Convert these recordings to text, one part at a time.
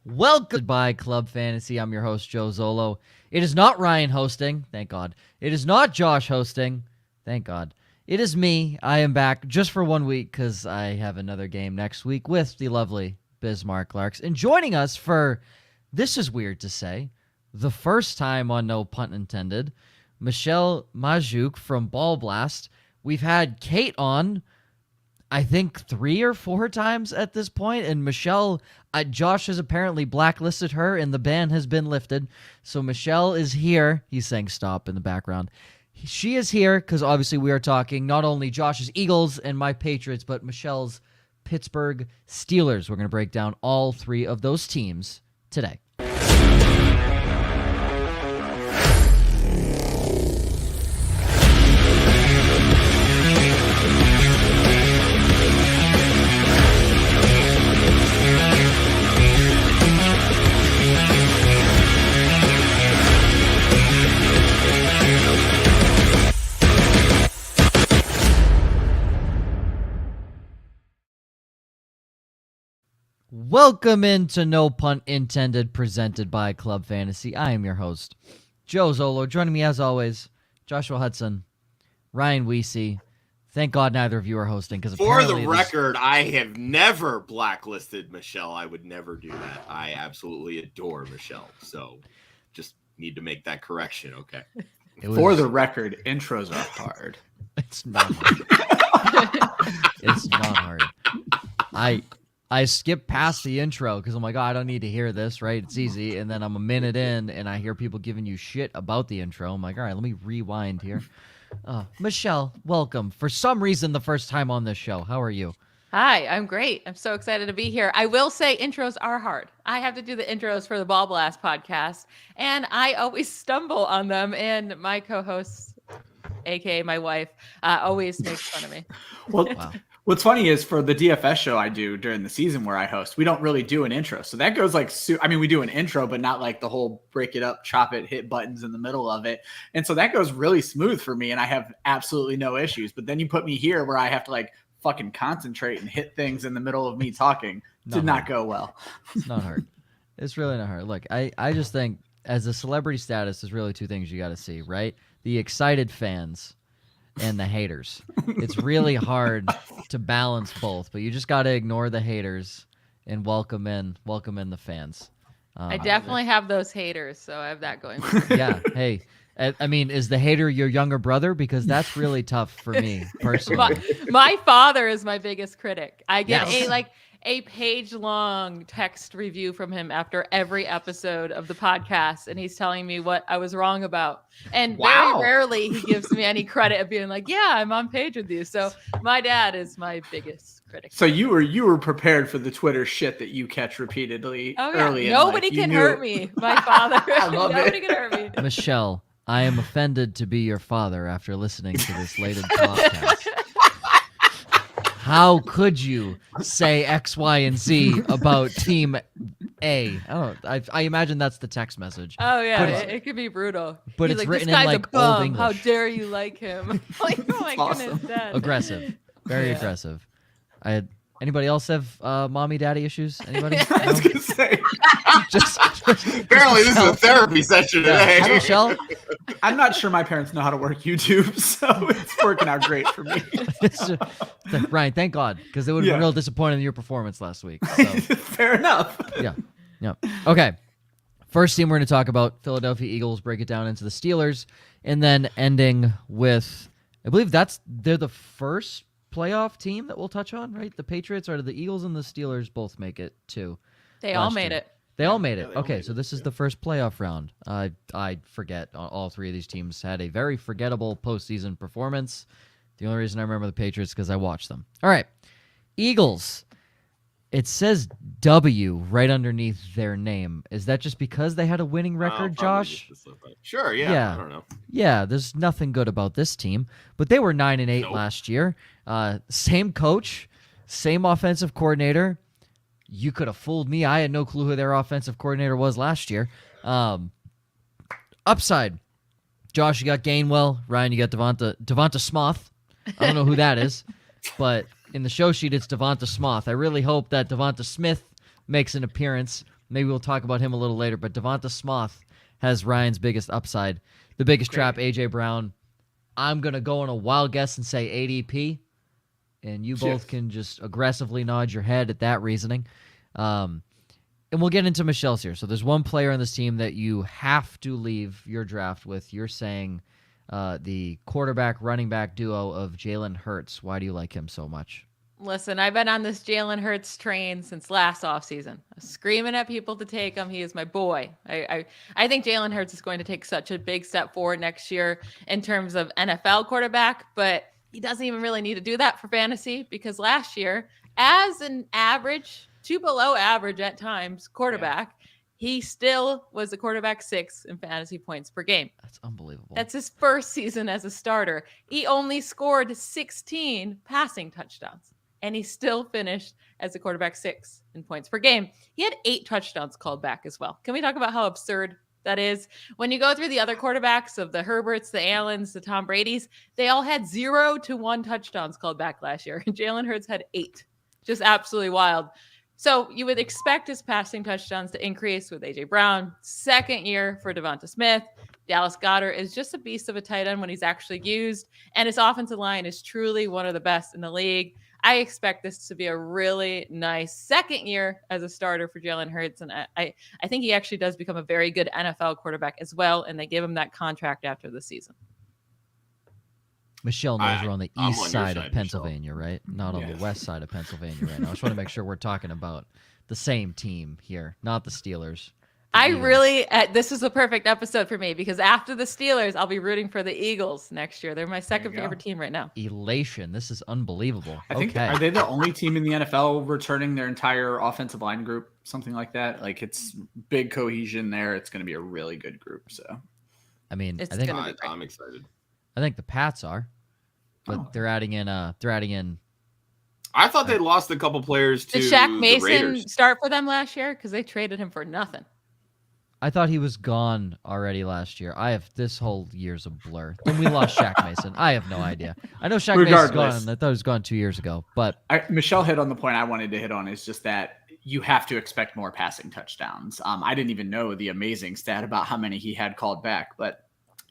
Welcome by Club Fantasy. I'm your host, Joe Zolo. It is not Ryan hosting, thank God. It is not Josh hosting, thank God. It is me. I am back just for 1 week because I have another game next week with the lovely Bismarck Larks. And joining us for, this is weird to say, the first time on No Punt Intended, Michelle Magdziuk from BallBlast. We've had Kate on, I think 3 or 4 times at this point, and Michelle, Josh has apparently blacklisted her, and the ban has been lifted. So Michelle is here. He's saying stop in the background. She is here because obviously we are talking not only Josh's Eagles and my Patriots, but Michelle's Pittsburgh Steelers. We're going to break down all 3 of those teams today. Welcome into No Punt Intended, presented by Club Fantasy. I am your host, Joe Zolo. Joining me as always, Joshua Hudson, Ryan Weesey. Thank God neither of you are hosting. Because for the record, I have never blacklisted Michelle. I would never do that. I absolutely adore Michelle. So just need to make that correction, okay? For the record, intros are hard. It's not hard. It's not hard. I skip past the intro because I'm like, oh, I don't need to hear this, right? It's easy. And then I'm a minute in and I hear people giving you shit about the intro. I'm like, all right, let me rewind here. Michelle, welcome. For some reason, the first time on this show. How are you? Hi, I'm great. I'm so excited to be here. I will say intros are hard. I have to do the intros for the BallBlast podcast, and I always stumble on them. And my co-host, aka my wife, always makes fun of me. Well, wow. What's funny is for the DFS show I do during the season where I host, we don't really do an intro. So that goes like, I mean, we do an intro, but not like the whole break it up, chop it, hit buttons in the middle of it. And so that goes really smooth for me and I have absolutely no issues. But then you put me here where I have to like fucking concentrate and hit things in the middle of me talking. Did not go well. It's not hard. It's really not hard. Look, I just think as a celebrity status, there's really 2 things you got to see, right? The excited fans and the haters. It's really hard to balance both, but you just got to ignore the haters and welcome in the fans. I definitely have those haters, so I have that going for me. Yeah. Hey, I mean, is the hater your younger brother? Because that's really tough for me personally. My father is my biggest critic. I get Yes. a page-long text review from him after every episode of the podcast, and he's telling me what I was wrong about. And very rarely he gives me any credit of being like, yeah, I'm on page with you. So my dad is my biggest critic. So you were prepared for the Twitter shit that you catch repeatedly. Oh, yeah. Early Nobody in life. can hurt me. My father. Nobody it. can hurt me. Michelle, I am offended to be your father after listening to this latest podcast. How could you say X, Y, and Z about Team A? I imagine that's the text message. Oh, yeah. It could be brutal. But He's it's like, written this guy's in like a bum. Old English. How dare you like him? Like, oh my awesome. goodness, Dad. Aggressive. Very aggressive. Anybody else have mommy daddy issues? Anybody? I was going to say. just Apparently, this is a therapy session today. Hi, Michelle. I'm not sure my parents know how to work YouTube, so it's working out great for me. Ryan, thank God, because it would have been real disappointing in your performance last week. So. Fair enough. Yeah. Okay. First team we're going to talk about, Philadelphia Eagles, break it down into the Steelers, and then ending with, I believe they're the first playoff team that we'll touch on, right? The Patriots, or the Eagles and the Steelers both make it too. They all made it. They all made it. Okay, so this is the first playoff round. I forget. All 3 of these teams had a very forgettable postseason performance. The only reason I remember the Patriots is because I watched them. All right, Eagles. It says W right underneath their name. Is that just because they had a winning record, Josh? Sure, yeah. I don't know. Yeah, there's nothing good about this team. But they were 9-8 last year. Same coach, same offensive coordinator. You could have fooled me. I had no clue who their offensive coordinator was last year. Upside. Josh, you got Gainwell. Ryan, you got Devonta Smith. I don't know who that is, but in the show sheet, it's Devonta Smith. I really hope that Devonta Smith makes an appearance. Maybe we'll talk about him a little later, but Devonta Smith has Ryan's biggest upside. The biggest trap, A.J. Brown. I'm going to go on a wild guess and say ADP, and you both can just aggressively nod your head at that reasoning. And we'll get into Michelle's here. So there's one player on this team that you have to leave your draft with. You're saying the quarterback, running back duo of Jalen Hurts. Why do you like him so much? Listen, I've been on this Jalen Hurts train since last offseason. I'm screaming at people to take him. He is my boy. I think Jalen Hurts is going to take such a big step forward next year in terms of NFL quarterback, but he doesn't even really need to do that for fantasy because last year, as an average, to below average at times, quarterback, he still was a quarterback 6 in fantasy points per game. That's unbelievable. That's his first season as a starter. He only scored 16 passing touchdowns. And he still finished as a quarterback 6 in points per game. He had 8 touchdowns called back as well. Can we talk about how absurd that is? When you go through the other quarterbacks of the Herberts, the Allens, the Tom Bradys, they all had 0 to 1 touchdowns called back last year. And Jalen Hurts had 8. Just absolutely wild. So you would expect his passing touchdowns to increase with A.J. Brown. Second year for Devonta Smith. Dallas Goedert is just a beast of a tight end when he's actually used. And his offensive line is truly one of the best in the league. I expect this to be a really nice second year as a starter for Jalen Hurts. And I think he actually does become a very good NFL quarterback as well. And they give him that contract after the season. Michelle knows we're on the east side of Michelle. Pennsylvania, right? Not on the west side of Pennsylvania right now. I just want to make sure we're talking about the same team here, not the Steelers. This is a perfect episode for me because after the Steelers, I'll be rooting for the Eagles next year. They're my second favorite team right now. Elation. This is unbelievable. I think, are they the only team in the NFL returning their entire offensive line group? Something like that. Like it's big cohesion there. It's going to be a really good group. So, I mean, I'm excited. I think the Pats are, but they're adding in. I thought they lost a couple players to Did Shaq the Mason Raiders. start for them last year? Because they traded him for nothing. I thought he was gone already last year. This whole year's a blur. Then we lost Shaq Mason. I have no idea. I know Shaq Mason's gone. I thought he was gone 2 years ago. But Michelle hit on the point I wanted to hit on is just that you have to expect more passing touchdowns. I didn't even know the amazing stat about how many he had called back, but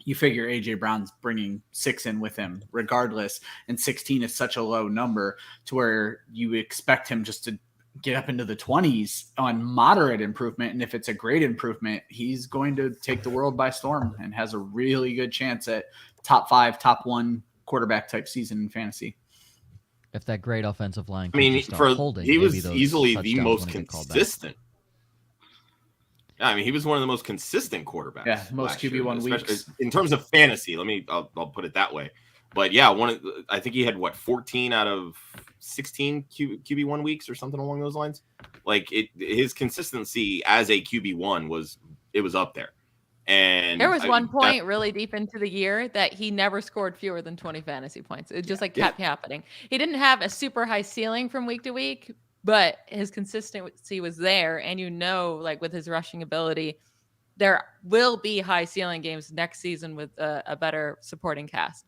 you figure A.J. Brown's bringing 6 in with him regardless, and 16 is such a low number to where you expect him just to get up into the 20s on moderate improvement. And if it's a great improvement, he's going to take the world by storm and has a really good chance at top 5, top 1 quarterback type season in fantasy. If that great offensive line, he was easily the most consistent. I mean, he was one of the most consistent quarterbacks. Yeah, most QB1 weeks in terms of fantasy. I'll put it that way. But yeah, I think he had 14 out of 16 QB1 weeks or something along those lines. Like his consistency as a QB1 was up there. And there was one point really deep into the year that he never scored fewer than 20 fantasy points. It just kept happening. He didn't have a super high ceiling from week to week, but his consistency was there. And with his rushing ability, there will be high ceiling games next season with a better supporting cast.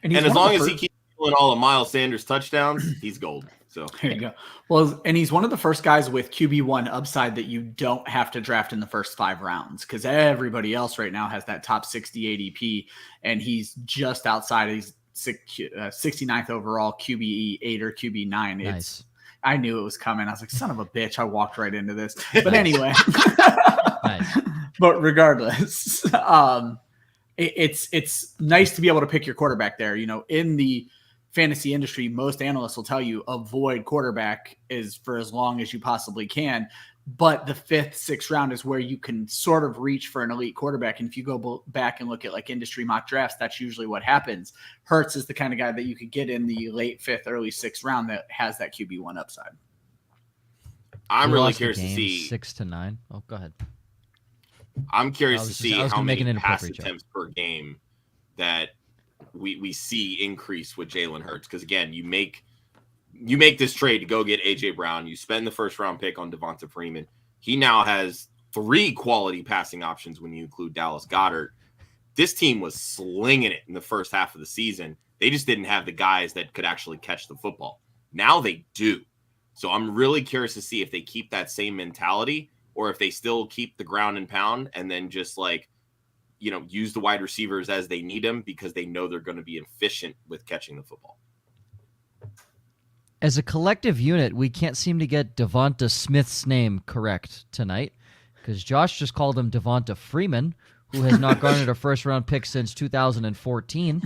And as long as he keeps doing all of Miles Sanders' touchdowns, he's gold. So there you go. Well, and he's one of the first guys with QB1 upside that you don't have to draft in the first 5 rounds because everybody else right now has that top 60 ADP, and he's just outside. He's 69th overall, QB 8 or QB 9. Nice. I knew it was coming. I was like, son of a bitch. I walked right into this. But anyway, nice. But regardless, it's nice to be able to pick your quarterback there. In the fantasy industry, most analysts will tell you avoid quarterback is for as long as you possibly can. But the 5th, 6th round is where you can sort of reach for an elite quarterback. And if you go back and look at industry mock drafts, that's usually what happens. Hurts is the kind of guy that you could get in the late 5th, early 6th round that has that QB1 upside. I'm really curious to see 6 to 9. Oh, go ahead. I'm curious to see how many pass attempts per game that we see increase with Jalen Hurts. Because again, you make this trade to go get A.J. Brown. You spend the first round pick on Devonta Freeman. He now has 3 quality passing options when you include Dallas Goedert. This team was slinging it in the first half of the season. They just didn't have the guys that could actually catch the football. Now they do. So I'm really curious to see if they keep that same mentality or if they still keep the ground and pound and then just like, use the wide receivers as they need them because they know they're going to be efficient with catching the football. As a collective unit, we can't seem to get Devonta Smith's name correct tonight because Josh just called him Devonta Freeman, who has not garnered a first-round pick since 2014.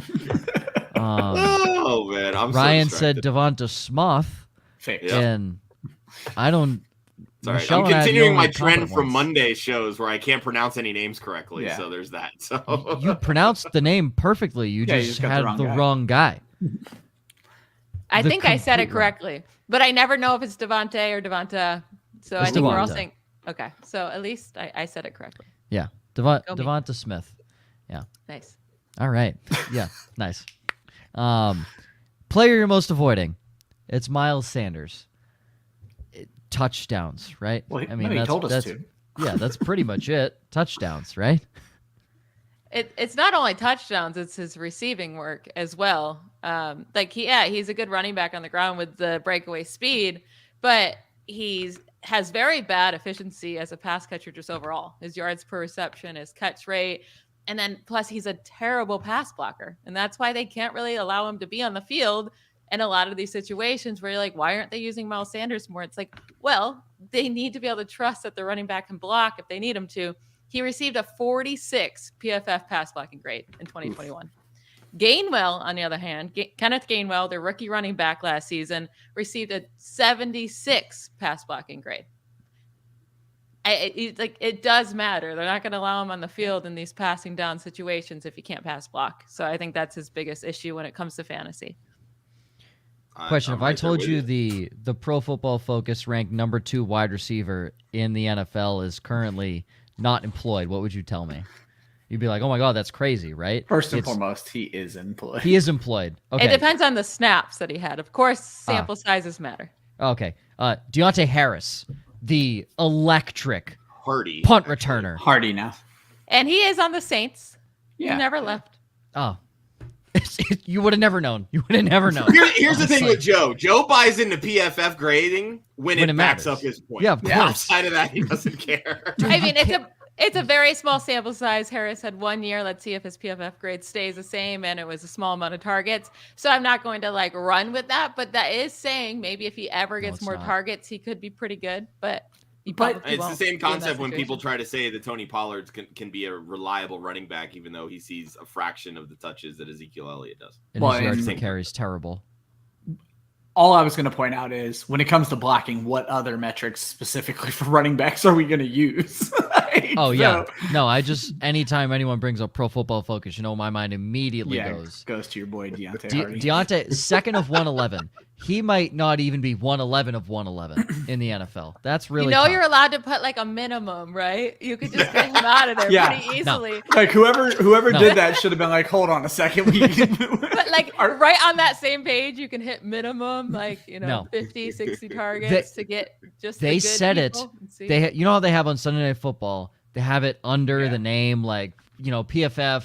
Oh, man. Ryan said Devonta Smoth. Fake. And I don't... Sorry, I'm continuing my trend from Monday shows where I can't pronounce any names correctly, so there's that. So you pronounced the name perfectly. You just had the wrong guy. I think I said it correctly, but I never know if it's Devontae or Devonta. So I think we're all saying, okay. So at least I said it correctly. Yeah. Devonta Smith. Yeah. Nice. All right. Yeah. Nice. Player you're most avoiding. It's Miles Sanders. Touchdowns, right? Well, he told us to. Yeah, that's pretty much it. Touchdowns, right? It's not only touchdowns, it's his receiving work as well. He's a good running back on the ground with the breakaway speed, but has very bad efficiency as a pass catcher just overall. His yards per reception, his catch rate, and then plus he's a terrible pass blocker. And that's why they can't really allow him to be on the field in a lot of these situations where you're like, why aren't they using Miles Sanders more? It's like, well, they need to be able to trust that the running back can block if they need him to. He received a 46 PFF pass blocking grade in 2021. Oof. Gainwell, on the other hand, Kenneth Gainwell, their rookie running back last season, received a 76 pass blocking grade. It does matter. They're not going to allow him on the field in these passing down situations if he can't pass block. So I think that's his biggest issue when it comes to fantasy. Question: if I told you the Pro Football Focus ranked number 2 wide receiver in the NFL is currently not employed, what would you tell me? You'd be like, oh my God, that's crazy, right? First and foremost, he is employed. He is employed. Okay. It depends on the snaps that he had. Of course, sample sizes matter. Okay. Deontay Harris, the electric punt returner. Hardy now. And he is on the Saints. Yeah. He never left. Oh. You would have never known. Here's the thing with Joe. Joe buys into PFF grading when it backs up his point. Yeah, of course. Outside of that, he doesn't care. I mean, it's a very small sample size. Harris had 1 year. Let's see if his PFF grade stays the same, and it was a small amount of targets. So I'm not going to run with that, but that is saying maybe if he ever gets more targets, he could be pretty good. But it's the same concept when people try to say that Tony Pollard can be a reliable running back, even though he sees a fraction of the touches that Ezekiel Elliott does. And his yards per carry is terrible. All I was going to point out is when it comes to blocking, what other metrics specifically for running backs are we going to use? Anytime anyone brings up Pro Football Focus, my mind immediately goes to your boy Deontay Hardy. Deontay, second of 111. He might not even be 111 of 111 in the NFL. That's really tough. You're allowed to put a minimum, right? You could just get him out of there pretty easily. No. Whoever did that should have been like, hold on a second. But right on that same page, you can hit minimum 50, 60 targets to get just they said it. They how they have on Sunday Night Football, they have it under the name PFF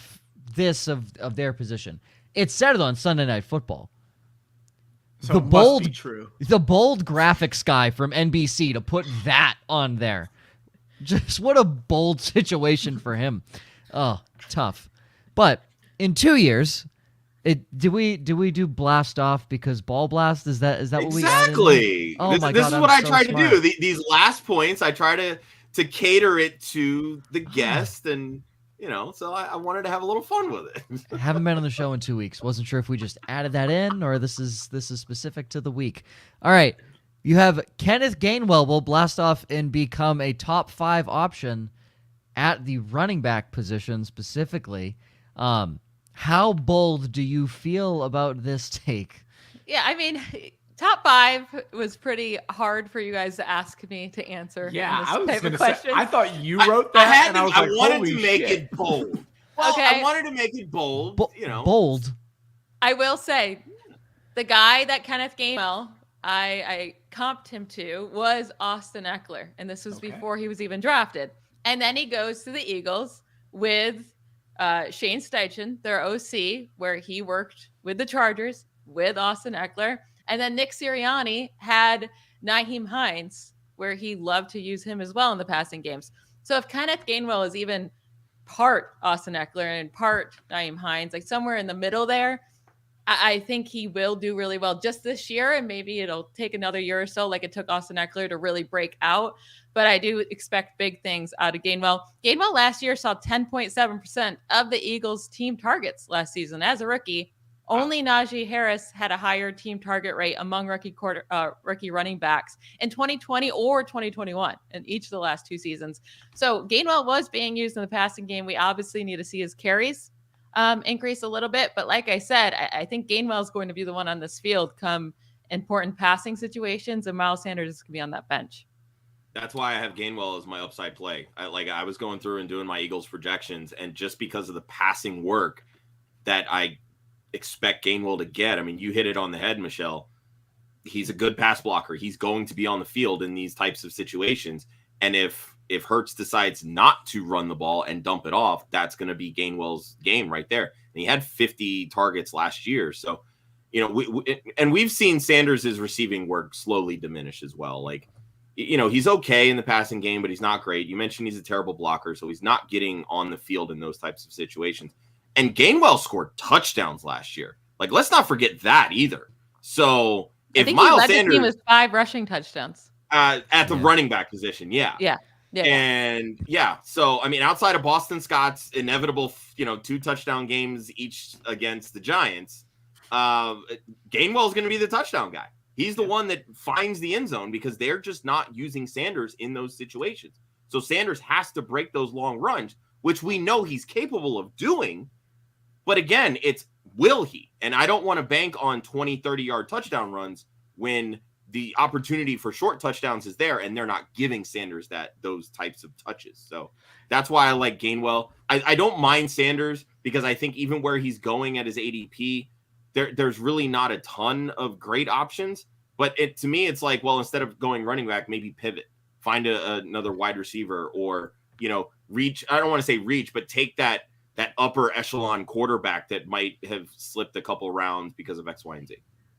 this of their position. It said it on Sunday Night Football. So the bold graphics guy from NBC to put that on there. Just what a bold situation for him. Oh, tough. But in 2 years, do we do blast off because BallBlast is that what we exactly? Oh my God, this is what I try to do. These last points, I try to cater it to the guest and. So I wanted to have a little fun with it. I haven't been on the show in 2 weeks. Wasn't sure if we just added that in or this is specific to the week. All right. You have Kenneth Gainwell will blast off and become a top 5 option at the running back position specifically. How bold do you feel about this take? Yeah, I mean, top 5 was pretty hard for you guys to ask me to answer. Yeah, I was going to say, I thought you wrote that. I wanted to make it bold. Well, okay. I wanted to make it bold. Bold. I will say, the guy that Kenneth Gainwell, I comped him to was Austin Eckler, and this was before he was even drafted. And then he goes to the Eagles with Shane Steichen, their OC, where he worked with the Chargers with Austin Eckler. And then Nick Sirianni had Nyheim Hines where he loved to use him as well in the passing games. So if Kenneth Gainwell is even part Austin Eckler and part Nyheim Hines, like somewhere in the middle there, I think he will do really well just this year, and maybe it'll take another year or so like it took Austin Eckler to really break out. But I do expect big things out of Gainwell. Gainwell last year saw 10.7% of the Eagles' team targets last season as a rookie. Only Najee Harris had a higher team target rate among rookie running backs in 2020 or 2021 in each of the last 2 seasons. So Gainwell was being used in the passing game. We obviously need to see his carries increase a little bit. But like I said, I think Gainwell is going to be the one on this field come important passing situations, and Miles Sanders is going to be on that bench. That's why I have Gainwell as my upside play. I was going through and doing my Eagles projections, and just because of the passing work that I expect Gainwell to get, I mean, you hit it on the head, Michelle. He's a good pass blocker. He's going to be on the field in these types of situations. And if Hurts decides not to run the ball and dump it off, that's going to be Gainwell's game right there. And he had 50 targets last year. So, we've seen Sanders' receiving work slowly diminish as well. Like, he's okay in the passing game, but he's not great. You mentioned he's a terrible blocker, so he's not getting on the field in those types of situations. And Gainwell scored touchdowns last year. Like, let's not forget that either. So if Miles Sanders, the team with 5 rushing touchdowns at the running back position, yeah. And so I mean, outside of Boston Scott's inevitable, 2 touchdown games each against the Giants, Gainwell's going to be the touchdown guy. He's the one that finds the end zone because they're just not using Sanders in those situations. So Sanders has to break those long runs, which we know he's capable of doing. But again, it's will he? And I don't want to bank on 20, 30-yard touchdown runs when the opportunity for short touchdowns is there and they're not giving Sanders those types of touches. So that's why I like Gainwell. I don't mind Sanders because I think even where he's going at his ADP, there's really not a ton of great options. But to me, it's like, well, instead of going running back, maybe pivot, find another wide receiver or, reach. I don't want to say reach, but take that upper echelon quarterback that might have slipped a couple rounds because of X, Y, and Z.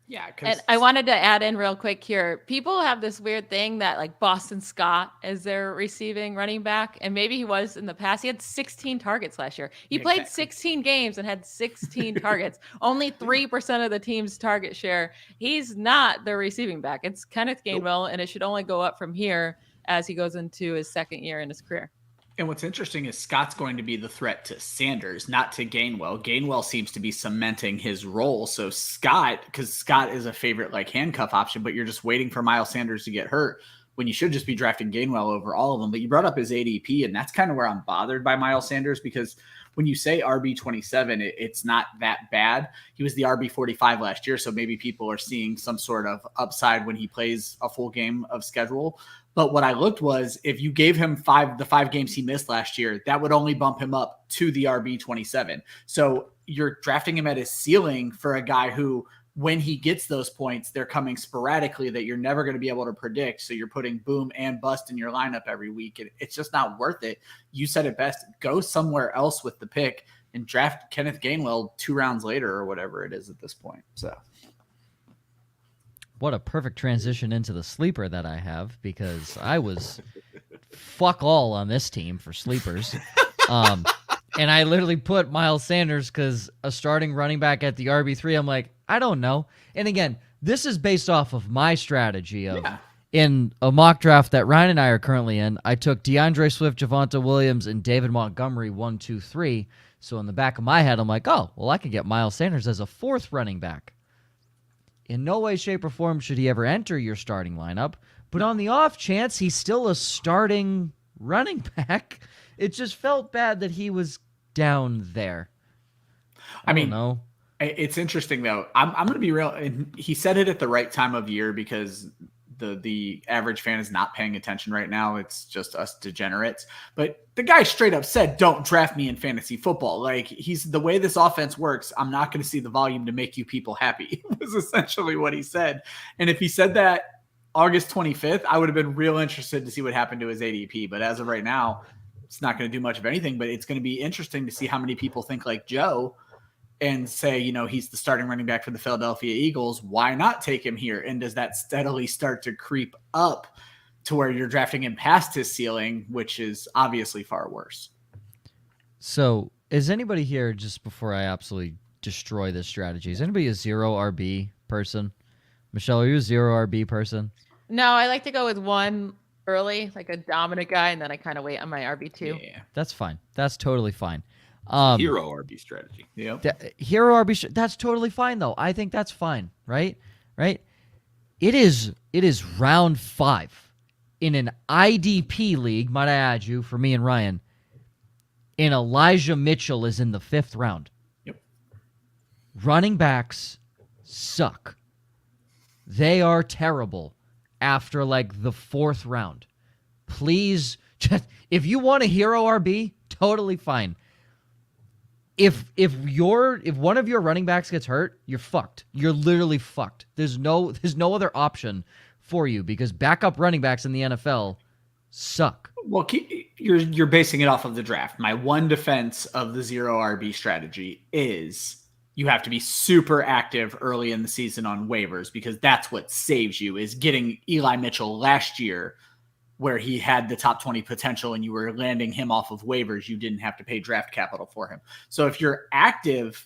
Yeah. And I wanted to add in real quick here. People have this weird thing that like Boston Scott is their receiving running back. And maybe he was in the past. He had 16 targets last year. He played 16 games and had 16 targets. Only 3% of the team's target share. He's not the receiving back. It's Kenneth Gainwell, and it should only go up from here as he goes into his second year in his career. And what's interesting is Scott's going to be the threat to Sanders, not to Gainwell. Gainwell seems to be cementing his role. So Scott, because Scott is a favorite like handcuff option, but you're just waiting for Miles Sanders to get hurt when you should just be drafting Gainwell over all of them. But you brought up his ADP, and that's kind of where I'm bothered by Miles Sanders because when you say RB27, it's not that bad. He was the RB45 last year, so maybe people are seeing some sort of upside when he plays a full game of schedule. But what I looked was if you gave him the 5 games he missed last year, that would only bump him up to the RB27. So you're drafting him at his ceiling for a guy who, when he gets those points, they're coming sporadically that you're never going to be able to predict. So you're putting boom and bust in your lineup every week. And it's just not worth it. You said it best. Go somewhere else with the pick and draft Kenneth Gainwell 2 rounds later or whatever it is at this point. So. What a perfect transition into the sleeper that I have, because I was fuck all on this team for sleepers. And I literally put Miles Sanders because a starting running back at the RB3, I'm like, I don't know. And again, this is based off of my strategy of in a mock draft that Ryan and I are currently in. I took DeAndre Swift, Javonte Williams, and David Montgomery 1, 2, 3. So in the back of my head, I'm like, oh, well, I could get Miles Sanders as a 4th running back. In no way, shape, or form should he ever enter your starting lineup. But on the off chance he's still a starting running back, it just felt bad that he was down there. I mean, it's interesting, though. I'm going to be real. And he said it at the right time of year because the average fan is not paying attention right now. It's just us degenerates. But the guy straight up said, don't draft me in fantasy football. Like, the way this offense works, I'm not going to see the volume to make you people happy. Was essentially what he said. And if he said that August 25th, I would have been real interested to see what happened to his ADP. But as of right now, it's not going to do much of anything. But it's going to be interesting to see how many people think like Joe and say, he's the starting running back for the Philadelphia Eagles. Why not take him here? And does that steadily start to creep up to where you're drafting him past his ceiling, which is obviously far worse. So is anybody here, just before I absolutely destroy this strategy, is anybody a 0 RB person? Michelle, are you a 0 RB person? No, I like to go with one early, like a dominant guy, and then I kind of wait on my RB2. Yeah, that's fine. That's totally fine. Hero RB strategy. Yep. Hero RB. That's totally fine, though. I think that's fine, right? Right? It is round 5 in an IDP league, might I add you, for me and Ryan, and Elijah Mitchell is in the 5th round. Yep. Running backs suck. They are terrible after like the 4th round. Please, just, if you want a hero RB, totally fine. If one of your running backs gets hurt, you're fucked. You're literally fucked. There's no other option for you because backup running backs in the NFL suck. Well, you're basing it off of the draft. My one defense of the 0 RB strategy is you have to be super active early in the season on waivers because that's what saves you, is getting Eli Mitchell last year where he had the top 20 potential and you were landing him off of waivers. You didn't have to pay draft capital for him. So if you're active,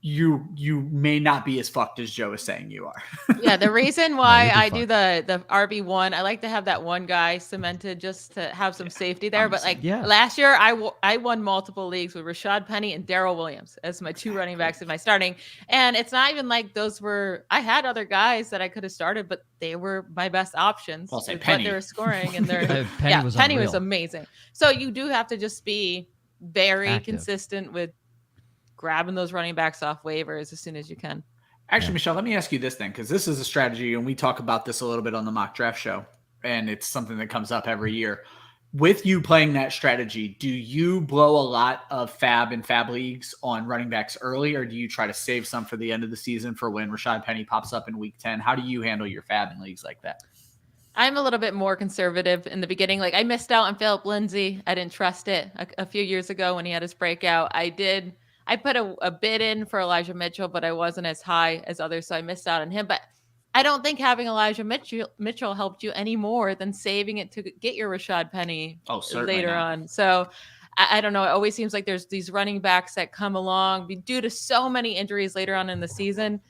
you may not be as fucked as Joe is saying you are. Yeah, the reason why I do the RB1, I like to have that one guy cemented just to have some safety there. But last year, I won multiple leagues with Rashad Penny and Darrell Williams as my 2 running backs in my starting. And it's not even like I had other guys that I could have started, but they were my best options. I'll say with Penny. what they were scoring. And Penny was amazing. So you do have to just be very consistent with grabbing those running backs off waivers as soon as you can. Actually, Michelle, let me ask you this then, because this is a strategy, and we talk about this a little bit on the mock draft show, and it's something that comes up every year. With you playing that strategy, do you blow a lot of fab and fab leagues on running backs early, or do you try to save some for the end of the season for when Rashad Penny pops up in week 10? How do you handle your fab in leagues like that? I'm a little bit more conservative in the beginning. Like I missed out on Philip Lindsay. I didn't trust it a few years ago when he had his breakout. I put a bid in for Elijah Mitchell, but I wasn't as high as others, so I missed out on him. But I don't think having Elijah Mitchell helped you any more than saving it to get your Rashad Penny later on. So I don't know. It always seems like there's these running backs that come along due to so many injuries later on in the season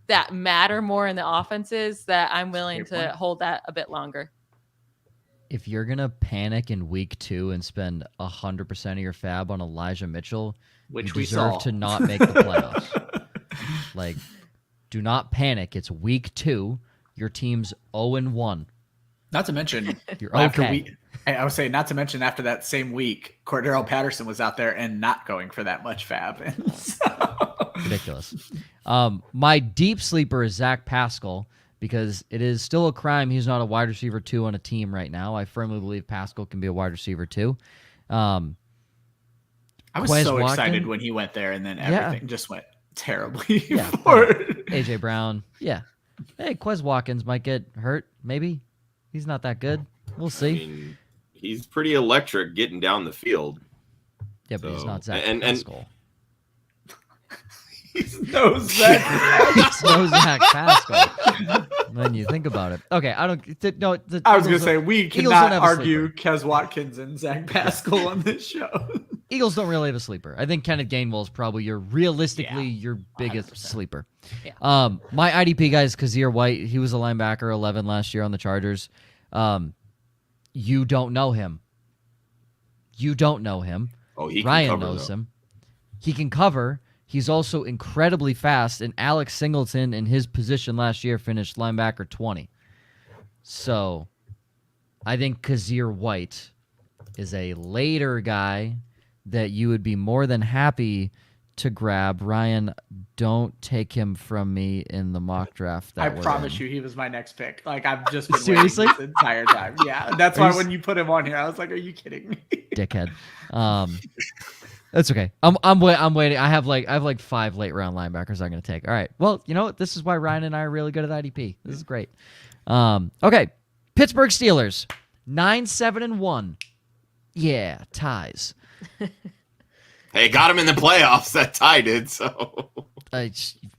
that matter more in the offenses that I'm willing to hold that a bit longer. If you're going to panic in week 2 and spend 100% of your fab on Elijah Mitchell, which you deserve to not make the playoffs. Like, do not panic. It's week 2. Your team's 0-1. Not to mention, you're okay. I would say, not to mention, after that same week, Cordero Patterson was out there and not going for that much fab. Ridiculous. My deep sleeper is Zach Pascal, because it is still a crime he's not a wide receiver 2 on a team right now. I firmly believe Pascal can be a wide receiver 2. I was so excited when he went there, and then everything just went terribly for AJ Brown. Yeah. Hey, Quez Watkins might get hurt, maybe. He's not that good. We'll see. I mean, he's pretty electric getting down the field. Yeah, but he's not Zach Pascal. He's no Zach Pascal. When you think about it. Okay, I was going to say, we cannot argue Quez Watkins and Zach Pascal on this show. Eagles don't really have a sleeper. I think Kenneth Gainwell is probably your biggest 100%. Sleeper. Yeah. My IDP guy is Kazir White. He was a linebacker 11 last year on the Chargers. You don't know him. Oh, Ryan knows him. He can cover. He's also incredibly fast, and Alex Singleton in his position last year finished linebacker 20. So I think Kazir White is a later guy that you would be more than happy to grab. Ryan, don't take him from me in the mock draft. I promise you he was my next pick. Like, I've just been waiting this entire time. Yeah, that's why when you put him on here, I was like, are you kidding me? Dickhead. That's okay. I'm waiting. I have like 5 late round linebackers I'm going to take. All right. Well, you know what? This is why Ryan and I are really good at IDP. This is great. Okay. Pittsburgh Steelers 9-7-1. Yeah, ties. Hey, got him in the playoffs. That tie did, so.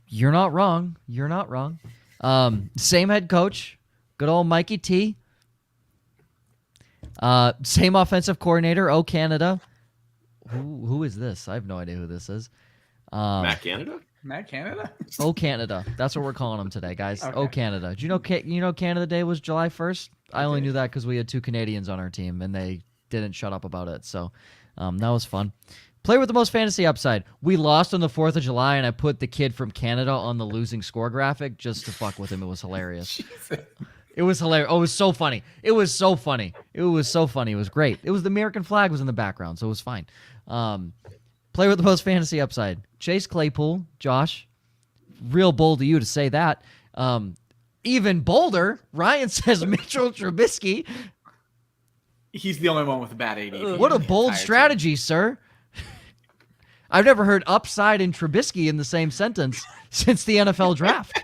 You're not wrong. Same head coach. Good old Mikey T. Same offensive coordinator. Oh, Canada. Who is this? I have no idea who this is. Matt Canada. Matt Canada. Oh, Canada. That's what we're calling him today, guys. Okay. Oh, Canada. Do you know Canada Day was July 1st? I only knew that because we had 2 Canadians on our team and they didn't shut up about it. So that was fun. Player with the most fantasy upside. We lost on the 4th of July, and I put the kid from Canada on the losing score graphic just to fuck with him. It was hilarious. It was hilarious. Oh, it was so funny. It was so funny. It was great. It was the American flag was in the background, so it was fine. Player with the most fantasy upside. Chase Claypool. Josh. Real bold of you to say that. Even bolder, Ryan says Mitchell Trubisky. He's the only one with a bad ADP. What a bold strategy, sir. I've never heard upside and Trubisky in the same sentence since the NFL draft.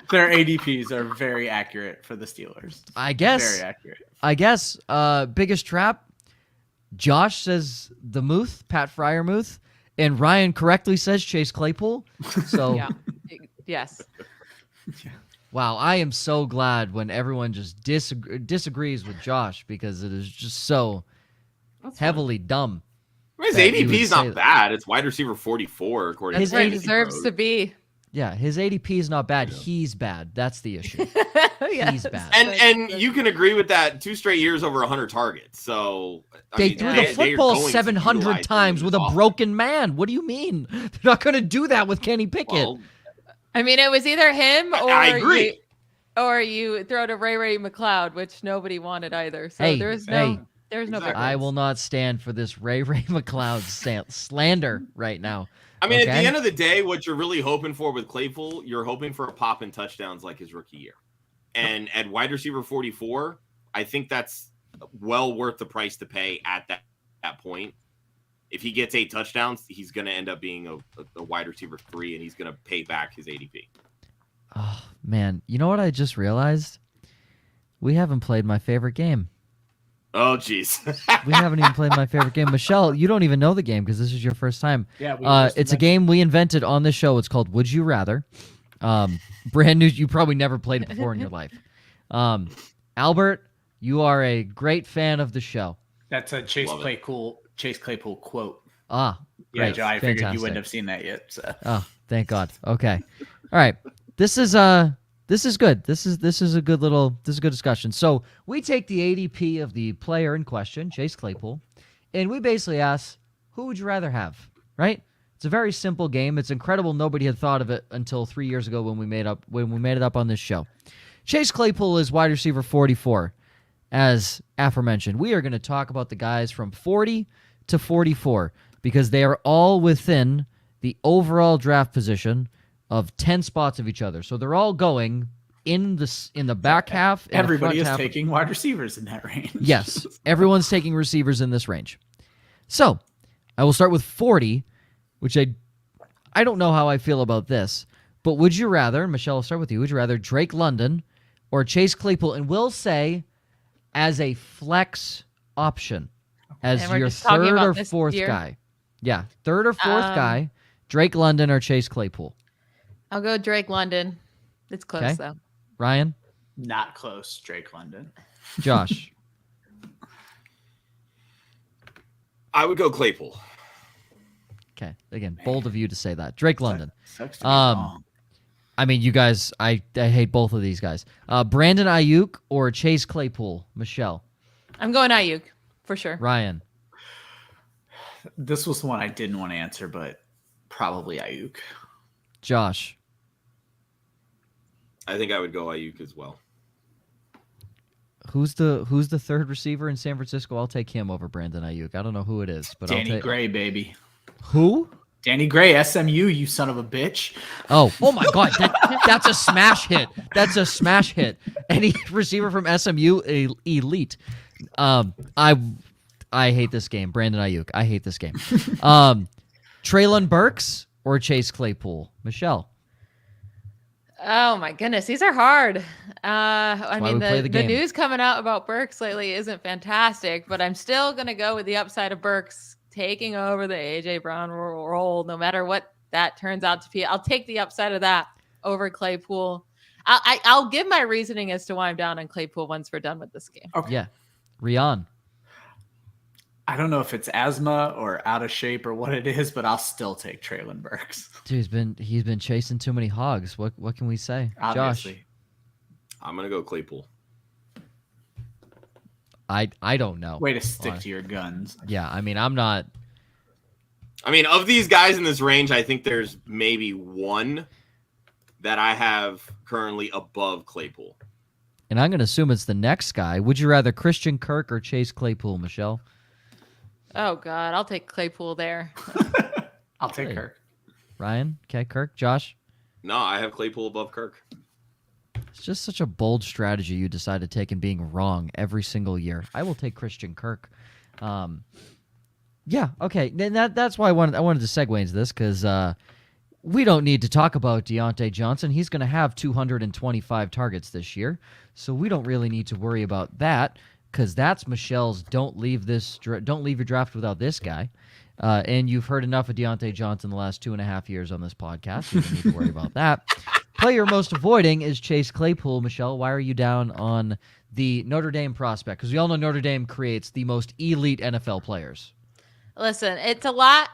Their ADPs are very accurate for the Steelers. I guess. Very accurate. I guess. Biggest trap. Josh says the Muth, Pat Fryermuth, and Ryan correctly says Chase Claypool. So yeah. Yes. Wow, I am so glad when everyone just disagrees with Josh because it is just so heavily dumb. His ADP is not bad. It's wide receiver 44 according to Fantasy deserves Pros. to be. Yeah, his ADP is not bad. He's bad. That's the issue. Yes. He's bad. And you can agree with that. 2 straight years over 100 targets. So they threw the football 700 times with a broken man. What do you mean? They're not going to do that with Kenny Pickett. Well, I mean, it was either him or I agree. You throw to Ray McLeod, which nobody wanted either. So there's no I will not stand for this Ray McLeod slander right now. I mean, at the end of the day, what you're really hoping for with Claypool, you're hoping for a pop in touchdowns like his rookie year. And at wide receiver 44, I think that's well worth the price to pay at that point. If he gets 8 touchdowns, he's going to end up being a wide receiver 3, and he's going to pay back his ADP. Oh, man. You know what I just realized? We haven't played my favorite game. Oh, jeez. We haven't even played my favorite game. Michelle, you don't even know the game because this is your first time. Yeah, it's a game we invented on this show. It's called Would You Rather. Brand new. You probably never played it before in your life. Albert, you are a great fan of the show. That's a Chase Claypool quote. Ah, great. Yeah, Joe, I figured you wouldn't have seen that yet. So. Oh, thank God. Okay. All right. This is good. This is a good discussion. So we take the ADP of the player in question, Chase Claypool, and we basically ask, who would you rather have? Right? It's a very simple game. It's incredible nobody had thought of it until 3 years ago when we made it up on this show. Chase Claypool is wide receiver 44, as aforementioned. We are going to talk about the guys from 40 to 44 because they are all within the overall draft position of 10 spots of each other. So they're all going in the back half. Everybody is taking wide receivers in that range. Yes, everyone's taking receivers in this range. So I will start with 40, which I don't know how I feel about this, but would you rather, Michelle, I'll start with you, would you rather Drake London or Chase Claypool? And we'll say as a flex option, as your third or fourth guy. Yeah, third or fourth guy, Drake London or Chase Claypool. I'll go Drake London. It's close, though. Ryan? Not close, Drake London. Josh? I would go Claypool. Okay. Again, bold of you to say that. Drake London. Sucks to be wrong. I mean, you guys, I hate both of these guys. Brandon Ayuk or Chase Claypool? Michelle? I'm going Ayuk, for sure. Ryan? This was the one I didn't want to answer, but probably Ayuk. Josh? I think I would go Ayuk as well. Who's the third receiver in San Francisco? I'll take him over Brandon Ayuk. I don't know who it is, but Danny Gray, baby. Who? Danny Gray, SMU, you son of a bitch. Oh my God, that's a smash hit. That's a smash hit. Any receiver from SMU, elite. I hate this game. Brandon Ayuk. I hate this game. Treylon Burks or Chase Claypool? Michelle? Oh my goodness, these are hard. I mean, the news coming out about Burks lately isn't fantastic, but I'm still gonna go with the upside of Burks taking over the AJ Brown role, no matter what that turns out to be. I'll take the upside of that over Claypool. I'll give my reasoning as to why I'm down on Claypool once we're done with this game. Okay. Yeah. Rian. I don't know if it's asthma or out of shape or what it is, but I'll still take Treylon Burks. Dude, he's been chasing too many hogs. What can we say? Obviously. Josh. I'm gonna go Claypool. I don't know. Way to stick to your guns. Yeah, I mean, I'm not. I mean, of these guys in this range, I think there's maybe one that I have currently above Claypool. And I'm going to assume it's the next guy. Would you rather Christian Kirk or Chase Claypool, Michelle? Oh, God. I'll take Claypool there. I'll take Kirk. Ryan? Okay, Kirk? Josh? No, I have Claypool above Kirk. It's just such a bold strategy you decide to take and being wrong every single year. I will take Christian Kirk. Yeah, okay. Then that's why I wanted to segue into this, because we don't need to talk about Deontay Johnson. He's going to have 225 targets this year, so we don't really need to worry about that, because that's Michelle's don't leave your draft without this guy. And you've heard enough of Deontay Johnson the last 2.5 years on this podcast. You don't need to worry about that. Player most avoiding is Chase Claypool. Michelle, why are you down on the Notre Dame prospect? Because we all know Notre Dame creates the most elite NFL players. Listen, it's a lot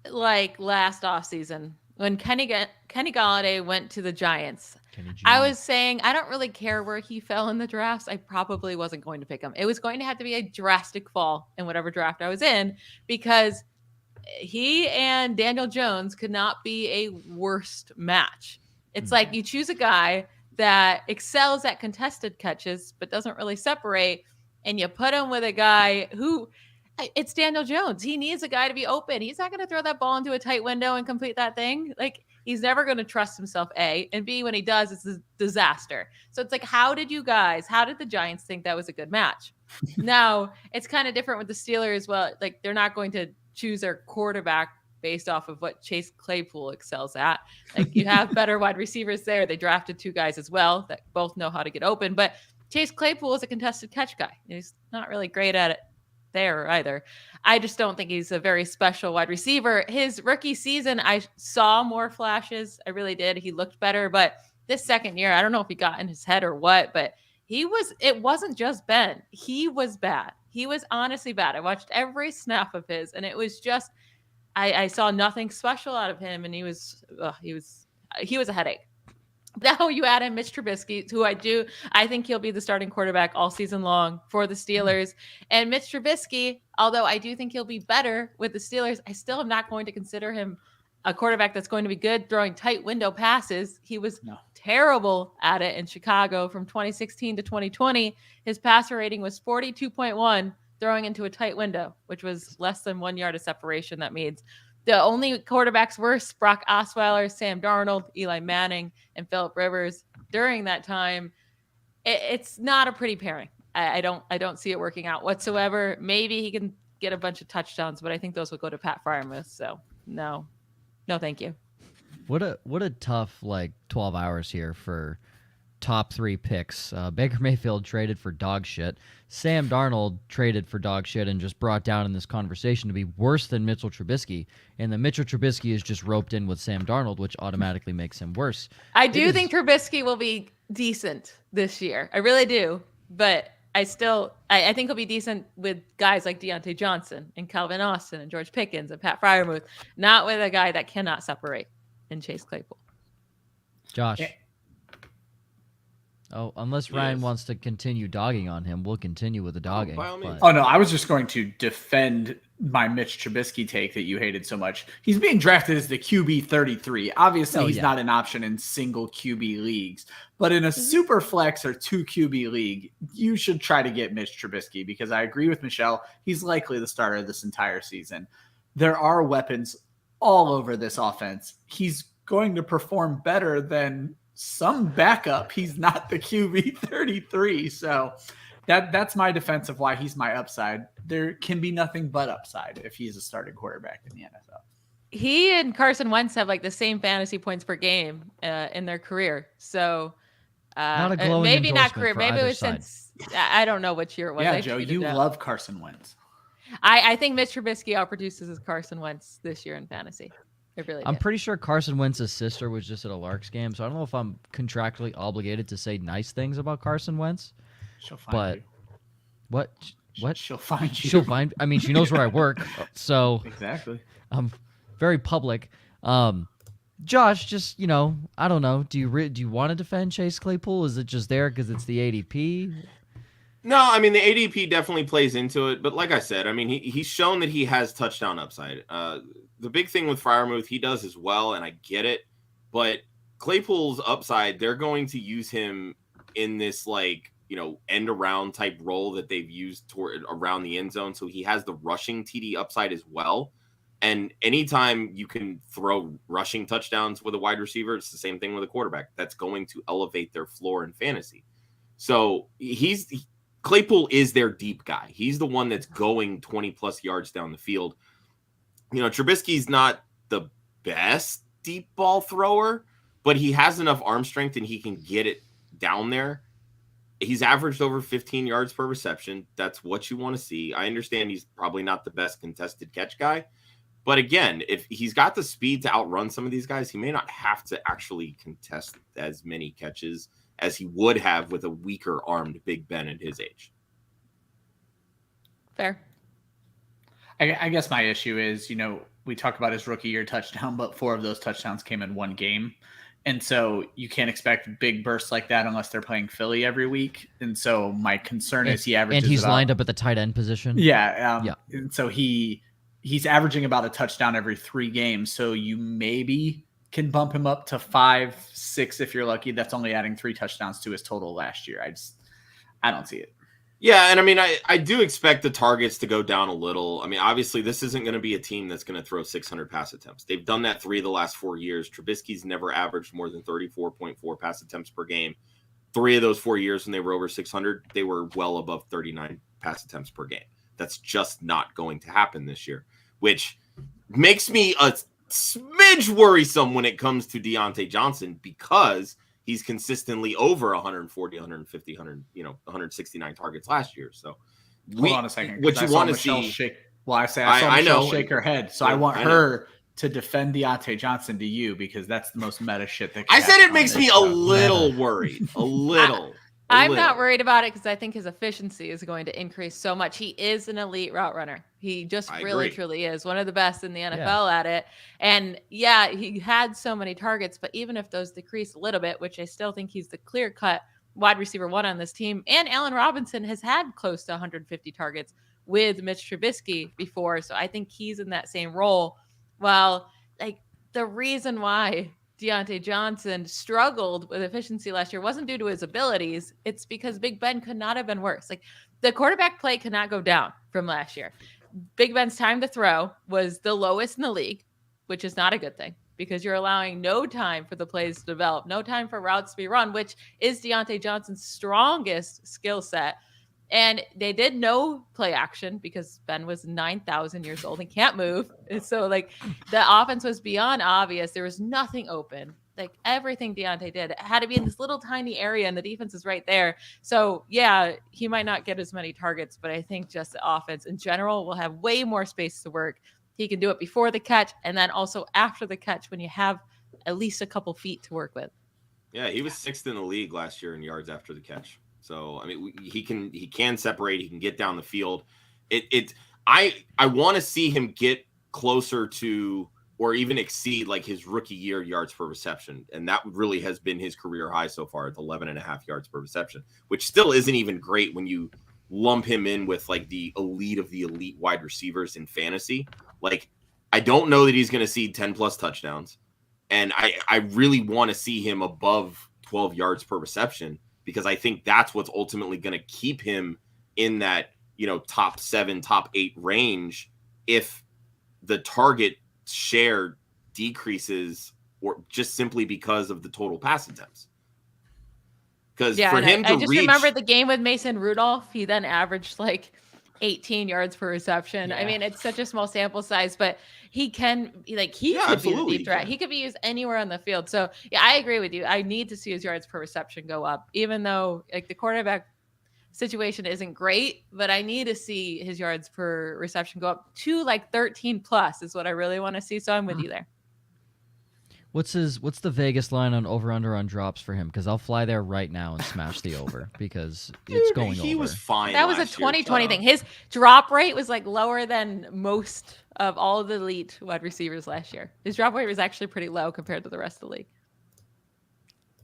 like last offseason when Kenny Golladay went to the Giants. I was saying I don't really care where he fell in the drafts. I probably wasn't going to pick him. It was going to have to be a drastic fall in whatever draft I was in, because he and Daniel Jones could not be a worst match. It's like you choose a guy that excels at contested catches but doesn't really separate, and you put him with a guy who it's Daniel Jones. He needs a guy to be open. He's not going to throw that ball into a tight window and complete that thing. Like, he's never going to trust himself, A, and B, when he does, it's a disaster. So it's like, how did the Giants think that was a good match? Now, it's kind of different with the Steelers. Well, like, they're not going to choose their quarterback based off of what Chase Claypool excels at. Like, you have better wide receivers there. They drafted 2 guys as well that both know how to get open, but Chase Claypool is a contested catch guy. He's not really great at it there either. I just don't think he's a very special wide receiver. His rookie season, I saw more flashes. I really did. He looked better, but this second year, I don't know if he got in his head or what, but it wasn't just Ben. He was bad. He was honestly bad. I watched every snap of his, and it was just, I saw nothing special out of him, and he was a headache. Now you add in Mitch Trubisky, who I think he'll be the starting quarterback all season long for the Steelers. And Mitch Trubisky, although I do think he'll be better with the Steelers, I still am not going to consider him a quarterback that's going to be good throwing tight window passes. He was terrible at it in Chicago from 2016 to 2020. His passer rating was 42.1 throwing into a tight window, which was less than 1 yard of separation. That means the only quarterbacks were Brock Osweiler, Sam Darnold, Eli Manning, and Phillip Rivers during that time. It's not a pretty pairing. I don't see it working out whatsoever. Maybe he can get a bunch of touchdowns, but I think those will go to Pat Freiermuth. So no, thank you. What a tough 12 hours here for top 3 picks. Baker Mayfield traded for dog shit. Sam Darnold traded for dog shit and just brought down in this conversation to be worse than Mitchell Trubisky. And then Mitchell Trubisky is just roped in with Sam Darnold, which automatically makes him worse. I do think Trubisky will be decent this year. I really do. But I think he'll be decent with guys like Deontay Johnson and Calvin Austin and George Pickens and Pat Freiermuth, not with a guy that cannot separate in Chase Claypool. Josh. Yeah. Oh, unless Ryan wants to continue dogging on him, we'll continue with the dogging. Oh, no, I was just going to defend my Mitch Trubisky take that you hated so much. He's being drafted as the QB 33. Obviously, he's not an option in single QB leagues. But in a super flex or 2 QB league, you should try to get Mitch Trubisky, because I agree with Michelle. He's likely the starter this entire season. There are weapons all over this offense. He's going to perform better than some backup. He's not the QB 33. So that's my defense of why he's my upside. There can be nothing but upside if he's a starting quarterback in the NFL. He and Carson Wentz have the same fantasy points per game in their career. So maybe not career. Maybe it was since, I don't know which year it was. Yeah, Joe, you love Carson Wentz. I think Mitch Trubisky outproduces his Carson Wentz this year in fantasy. I'm pretty sure Carson Wentz's sister was just at a Larks game, so I don't know if I'm contractually obligated to say nice things about Carson Wentz. She'll find you. What? What? She'll find you. She'll find. I mean, she knows where I work, so exactly. I'm very public. Josh, just I don't know. Do you want to defend Chase Claypool? Is it just there because it's the ADP? No, I mean the ADP definitely plays into it, but like I said, I mean he's shown that he has touchdown upside. The big thing with Freiermuth, he does as well, and I get it, but Claypool's upside, they're going to use him in this end around type role that they've used toward around the end zone, so he has the rushing TD upside as well. And anytime you can throw rushing touchdowns with a wide receiver, it's the same thing with a quarterback. That's going to elevate their floor in fantasy. So Claypool is their deep guy. He's the one that's going 20 plus yards down the field. Trubisky's not the best deep ball thrower, but he has enough arm strength and he can get it down there. He's averaged over 15 yards per reception. That's what you want to see. I understand he's probably not the best contested catch guy, but again, if he's got the speed to outrun some of these guys, he may not have to actually contest as many catches as he would have with a weaker armed Big Ben at his age. Fair. I guess my issue is, we talk about his rookie year touchdown, but 4 of those touchdowns came in one game. And so you can't expect big bursts like that unless they're playing Philly every week. And so my concern is he averages. And he's lined up at the tight end position. Yeah. And so he's averaging about a touchdown every 3 games. So you maybe can bump him up to 5, 6 if you're lucky. That's only adding 3 touchdowns to his total last year. I don't see it. Yeah, and I mean, I do expect the targets to go down a little. I mean, obviously, this isn't going to be a team that's going to throw 600 pass attempts. They've done that 3 of the last 4 years. Trubisky's never averaged more than 34.4 pass attempts per game. 3 of those 4 years when they were over 600, they were well above 39 pass attempts per game. That's just not going to happen this year, which makes me a smidge worrisome when it comes to Deontay Johnson because he's consistently over 140, 150, 169 targets last year. So hold on a second. What you want to see? I saw Michelle shake her head. So I want her to defend Deontay Johnson to you because that's the most meta shit that I said it makes me a little worried. A little. I'm not worried about it because I think his efficiency is going to increase so much. He is an elite route runner. He just really, truly is one of the best in the NFL at it. And he had so many targets, but even if those decrease a little bit, which I still think he's the clear-cut wide receiver 1 on this team, and Allen Robinson has had close to 150 targets with Mitch Trubisky before, so I think he's in that same role. Well, the reason why Deontay Johnson struggled with efficiency last year wasn't due to his abilities. It's because Big Ben could not have been worse. The quarterback play could not go down from last year. Big Ben's time to throw was the lowest in the league, which is not a good thing because you're allowing no time for the plays to develop, no time for routes to be run, which is Deontay Johnson's strongest skill set. And they did no play action because Ben was 9,000 years old and can't move. And so the offense was beyond obvious. There was nothing open. Everything Deontay did had to be in this little tiny area and the defense is right there. So he might not get as many targets, but I think just the offense in general will have way more space to work. He can do it before the catch and then also after the catch when you have at least a couple feet to work with. Yeah, he was 6th in the league last year in yards after the catch. So, I mean, he can separate. He can get down the field. I want to see him get closer to or even exceed his rookie year yards per reception. And that really has been his career high so far at 11.5 yards per reception, which still isn't even great when you lump him in with the elite of the elite wide receivers in fantasy. I don't know that he's going to see 10 plus touchdowns. And I really want to see him above 12 yards per reception, because I think that's what's ultimately going to keep him in that, top 7, top 8 range if the target share decreases or just simply because of the total pass attempts. Because for him to remember the game with Mason Rudolph, he then averaged 18 yards per reception. Yeah. I mean, it's such a small sample size, but he can could be the deep threat. He could be used anywhere on the field. So I agree with you. I need to see his yards per reception go up, even though the quarterback situation isn't great, but I need to see his yards per reception go up to 13 plus is what I really want to see. So I'm with you there. What's the Vegas line on over/under on drops for him? Because I'll fly there right now and smash the over because it's going over. He was fine. That was a 2020 thing. His drop rate was like lower than most of all of the elite wide receivers last year. His drop rate was actually pretty low compared to the rest of the league.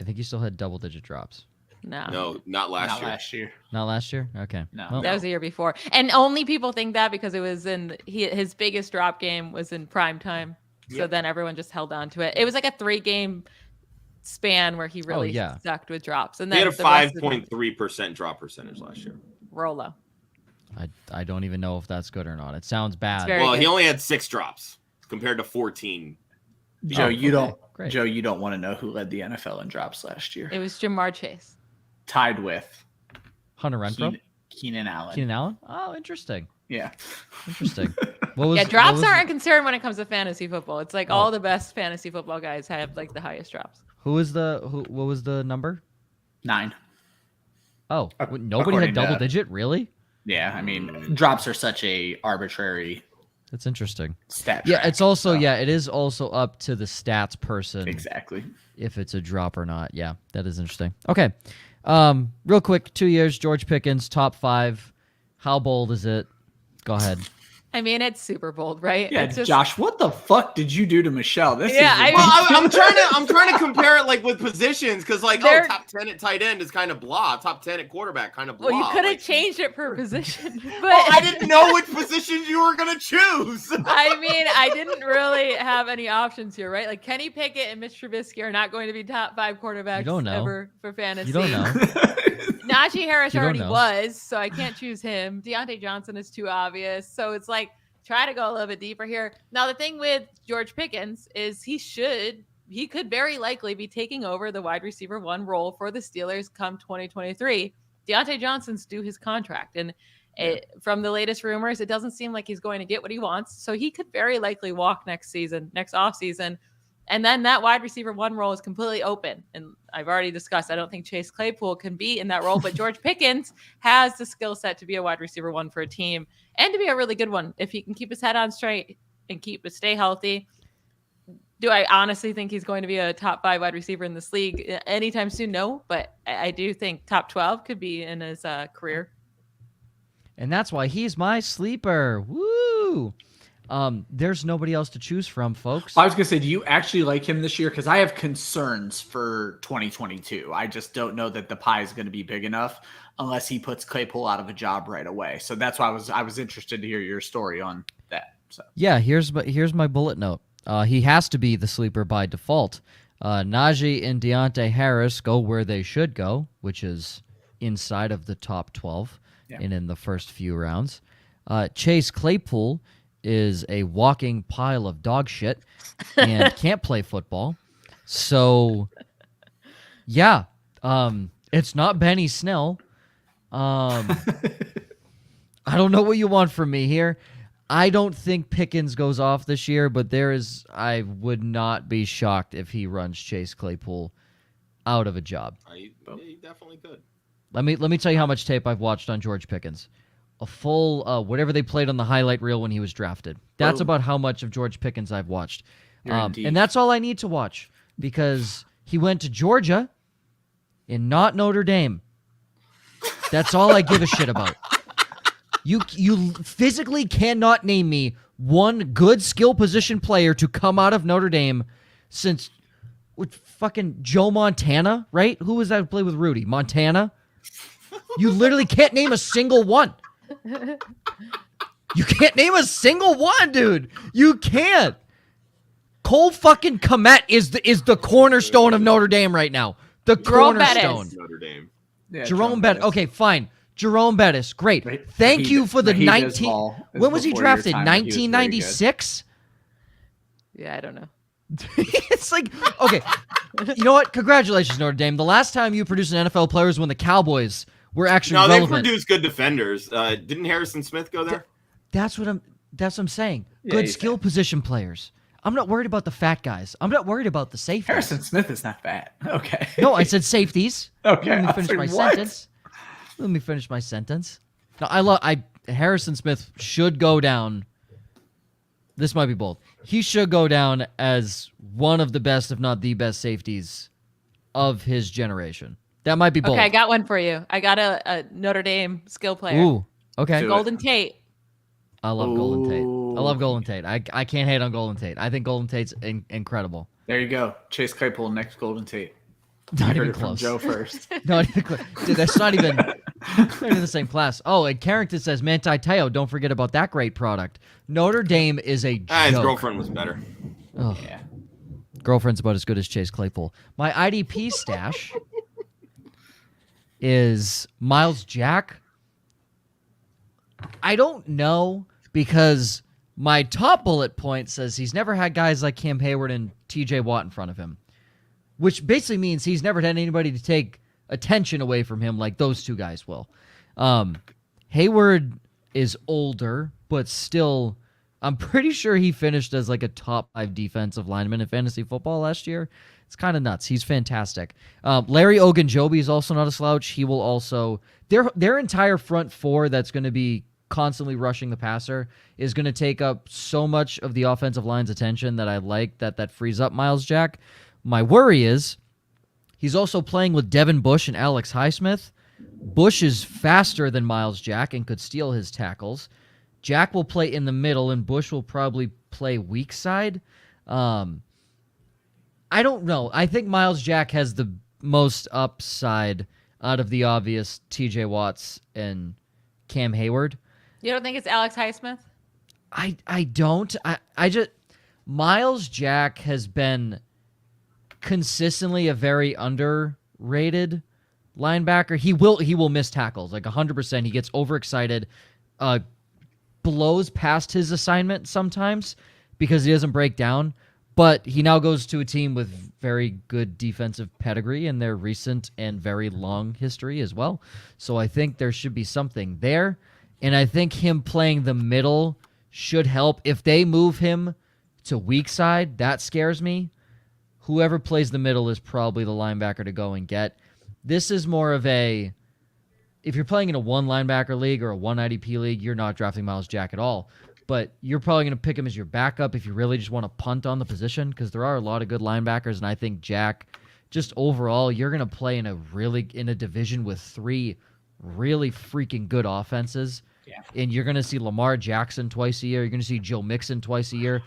I think he still had double-digit drops. No, not last year. Not last year? Okay. No. Well, that was the year before. And only people think that because it was his biggest drop game was in prime time. So then everyone just held on to it. It was like a 3-game span where he really sucked with drops. And then he had a 5.3% drop percentage last year. Rolo. I don't even know if that's good or not. It sounds bad. Well, he only had 6 drops compared to 14. Joe, you don't want to know who led the NFL in drops last year. It was Jamar Chase. Tied with Hunter Renfrow? Keenan Allen. Keenan Allen? Oh, interesting. Yeah. Interesting. Drops aren't concerned when it comes to fantasy football. It's like all the best fantasy football guys have like the highest drops. What was the number? 9. Oh, nobody had double digit? Really? Yeah, I mean, drops are such a arbitrary. That's interesting. Stat yeah, track, it's also it is also up to the stats person. Exactly. If it's a drop or not. Yeah, that is interesting. Okay. Real quick, 2 years, George Pickens, top 5. How bold is it? Go ahead. I mean, it's super bold, right? Yeah, Josh, what the fuck did you do to Michelle? I'm trying to compare it like with positions because top 10 at tight end is kind of blah. Top 10 at quarterback kind of blah. Well, you could have changed it per position, but I didn't know which positions you were gonna choose. I mean, I didn't really have any options here, right? Like Kenny Pickett and Mitch Trubisky are not going to be top 5 quarterbacks ever for fantasy. You don't know. Najee Harris already was, so I can't choose him. Deontay Johnson is too obvious. So it's like, try to go a little bit deeper here. Now, the thing with George Pickens is he could very likely be taking over the wide receiver 1 role for the Steelers come 2023. Deontay Johnson's due his contract. And from the latest rumors, it doesn't seem like he's going to get what he wants. So he could very likely walk next offseason. And then that wide receiver 1 role is completely open. And I've already discussed, I don't think Chase Claypool can be in that role, but George Pickens has the skill set to be a wide receiver 1 for a team and to be a really good one. If he can keep his head on straight and stay healthy. Do I honestly think he's going to be a top 5 wide receiver in this league anytime soon? No, but I do think top 12 could be in his career. And that's why he's my sleeper. Woo! There's nobody else to choose from, folks. I was going to say, do you actually like him this year? Because I have concerns for 2022. I just don't know that the pie is going to be big enough unless he puts Claypool out of a job right away. So that's why I was interested to hear your story on that. So yeah, here's my bullet note. He has to be the sleeper by default. Najee and Deontay Harris go where they should go, which is inside of the top 12 and in the first few rounds. Chase Claypool is a walking pile of dog shit and can't play football. So, yeah, it's not Benny Snell. I don't know what you want from me here. I don't think Pickens goes off this year, but I would not be shocked if he runs Chase Claypool out of a job. He definitely could. Let me tell you how much tape I've watched on George Pickens. A full whatever they played on the highlight reel when he was drafted. That's about how much of George Pickens I've watched. And that's all I need to watch because he went to Georgia and not Notre Dame. That's all I give a shit about. You physically cannot name me one good skill position player to come out of Notre Dame since fucking Joe Montana, right? Who was that who played with Rudy? Montana? You literally can't name a single one. You can't name a single one, dude. You can't. Cole fucking Kmet is the cornerstone of Notre Dame right now. The cornerstone. Notre Dame. Yeah, Jerome Bettis. Okay, fine. Jerome Bettis. Great. Thank you for the 19. When was he drafted? 1996? Yeah, I don't know. It's like, okay. You know what? Congratulations, Notre Dame. The last time you produced an NFL player was when the Cowboys were actually relevant. They produced good defenders. Didn't Harrison Smith go there? That's what I'm saying. Good skill position players. I'm not worried about the fat guys. I'm not worried about the safeties. Harrison Smith is not fat. Okay. No, I said safeties. Okay. Let me finish my sentence. No, Harrison Smith should go down This might be bold. He should go down as one of the best, if not the best, safeties of his generation. That might be bold. Okay, I got one for you. I got a Notre Dame skill player. Ooh, okay. Golden Tate. I love Golden Tate. I love Golden Tate. I can't hate on Golden Tate. I think Golden Tate's incredible. There you go. Chase Claypool, next Golden Tate. Not even close. Joe first. Not even close. Dude, that's not even in the same class. Oh, and Carrington says Manti Te'o. Don't forget about that great product. Notre Dame is a joke. His girlfriend was better. Oh. Yeah. Girlfriend's about as good as Chase Claypool. My IDP stash is Miles Jack. I don't know because my top bullet point says he's never had guys like Cam Hayward and TJ Watt in front of him, which basically means he's never had anybody to take attention away from him like those two guys will. Hayward is older, but still, I'm pretty sure he finished as like a top 5 defensive lineman in fantasy football last year. It's kind of nuts. He's fantastic. Larry Ogunjobi is also not a slouch. He will also their entire front four that's going to be constantly rushing the passer is going to take up so much of the offensive line's attention that I like that frees up Miles Jack. My worry is he's also playing with Devin Bush and Alex Highsmith. Bush is faster than Miles Jack and could steal his tackles. Jack will play in the middle, and Bush will probably play weak side. I don't know. I think Miles Jack has the most upside out of the obvious TJ Watts and Cam Hayward. You don't think it's Alex Highsmith? I don't. I just Miles Jack has been consistently a very underrated linebacker. He will miss tackles like 100%. He gets overexcited, blows past his assignment sometimes because he doesn't break down. But he now goes to a team with very good defensive pedigree in their recent and very long history as well. So I think there should be something there. And I think him playing the middle should help. If they move him to weak side, that scares me. Whoever plays the middle is probably the linebacker to go and get. This is more of a, if you're playing in a one linebacker league or a one IDP league, you're not drafting Miles Jack at all. But you're probably going to pick him as your backup if you really just want to punt on the position because there are a lot of good linebackers, and I think Jack, just overall, you're going to play in a division with 3 really freaking good offenses. Yeah. And you're going to see Lamar Jackson twice a year. You're going to see Joe Mixon twice a year.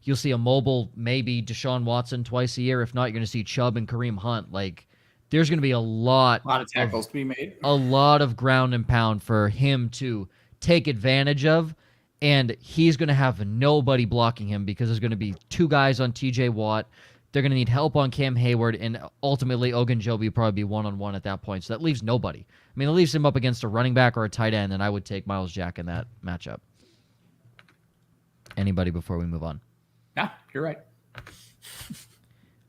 You'll see a mobile, maybe Deshaun Watson twice a year. If not, you're going to see Chubb and Kareem Hunt. Like, there's going to be a lot of tackles to be made. A lot of ground and pound for him to take advantage of. And he's going to have nobody blocking him because there's going to be 2 guys on TJ Watt. They're going to need help on Cam Hayward, and ultimately Ogunjobi will probably be one-on-one at that point. So that leaves nobody. I mean, it leaves him up against a running back or a tight end, and I would take Miles Jack in that matchup. Anybody before we move on? Yeah, you're right.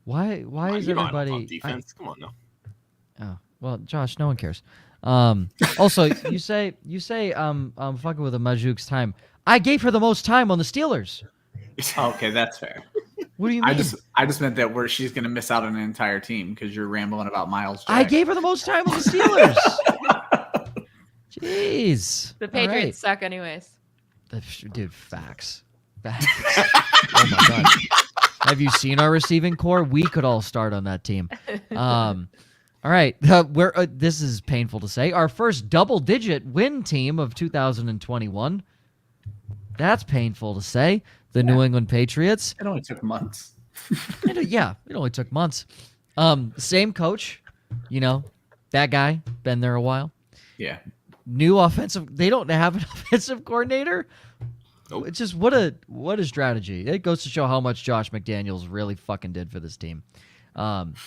Why is everybody defense? Come on, no. Oh, well, Josh, no one cares. Also, you say I'm fucking with a Magdziuk's time. I gave her the most time on the Steelers. Okay, that's fair. What do you mean? I just meant that she's going to miss out on an entire team because you're rambling about Miles Jack. I gave her the most time on the Steelers. Jeez. The Patriots suck anyways. Dude, facts. Oh my God. Have you seen our receiving core? We could all start on that team. All right. This is painful to say. Our first double-digit win team of 2021. That's painful to say. The New England Patriots. It only took months. It only took months. Same coach. That guy. Been there a while. Yeah. New offensive. They don't have an offensive coordinator. Nope. It's just what a strategy. It goes to show how much Josh McDaniels really fucking did for this team.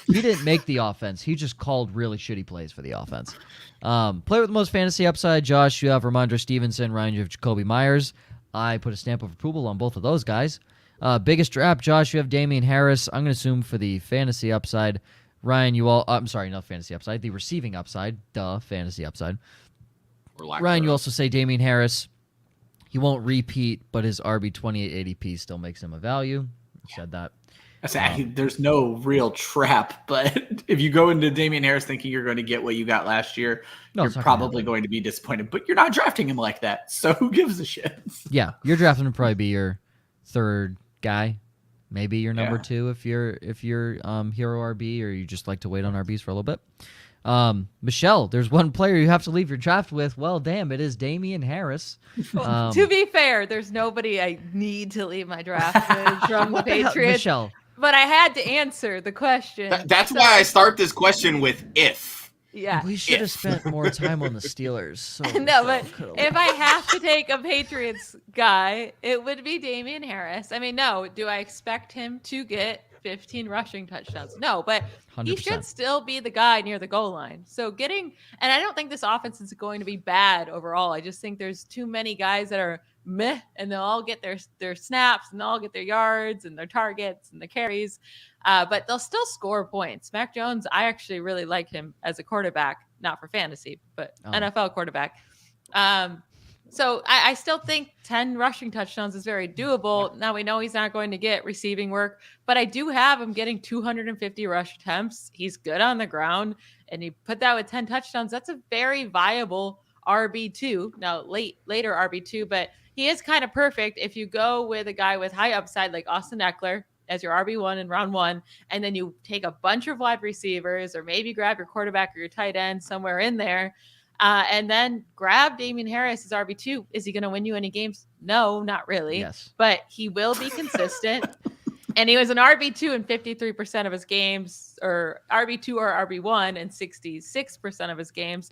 He didn't make the offense. He just called really shitty plays for the offense. Play with the most fantasy upside. Josh, you have Ramondre Stevenson. Ryan, you have Jacoby Myers. I put a stamp of approval on both of those guys. Biggest draft, Josh, you have Damian Harris. I'm going to assume for the fantasy upside. Ryan, I'm sorry, not fantasy upside. The receiving upside. Fantasy upside. Ryan, you also say Damian Harris. He won't repeat, but his RB 28 ADP still makes him a value. Said that. There's no real trap, but if you go into Damian Harris thinking you're going to get what you got last year, you're probably going to be disappointed. But you're not drafting him like that, so who gives a shit? Yeah, you're drafting him to probably be your third guy. Maybe your number two if you're hero RB, or you just like to wait on RBs for a little bit. Michelle, there's one player you have to leave your draft with. Well, damn, it is Damian Harris. To be fair, there's nobody I need to leave my draft with from the Patriots. Michelle. But I had to answer the question. That's why I start this question with if. Yeah. We should have spent more time on the Steelers. So no, but if I have to take a Patriots guy, it would be Damian Harris. I mean, no, do I expect him to get 15 rushing touchdowns? No, but 100%. He should still be the guy near the goal line. So and I don't think this offense is going to be bad overall. I just think there's too many guys that are meh, and they'll all get their snaps, and they'll all get their yards and their targets and the carries. But they'll still score points. Mac Jones, I actually really like him as a quarterback, not for fantasy, but NFL quarterback. So I still think 10 rushing touchdowns is very doable. Now we know he's not going to get receiving work, but I do have him getting 250 rush attempts. He's good on the ground, and you put that with 10 touchdowns. That's a very viable RB2. Now later RB2, but he is kind of perfect if you go with a guy with high upside like Austin Eckler as your RB1 in round 1, and then you take a bunch of wide receivers, or maybe grab your quarterback or your tight end somewhere in there, and then grab Damian Harris as RB2. Is he going to win you any games? No, not really. Yes. But he will be consistent. And he was an RB2 in 53% of his games, or RB2 or RB1 in 66% of his games.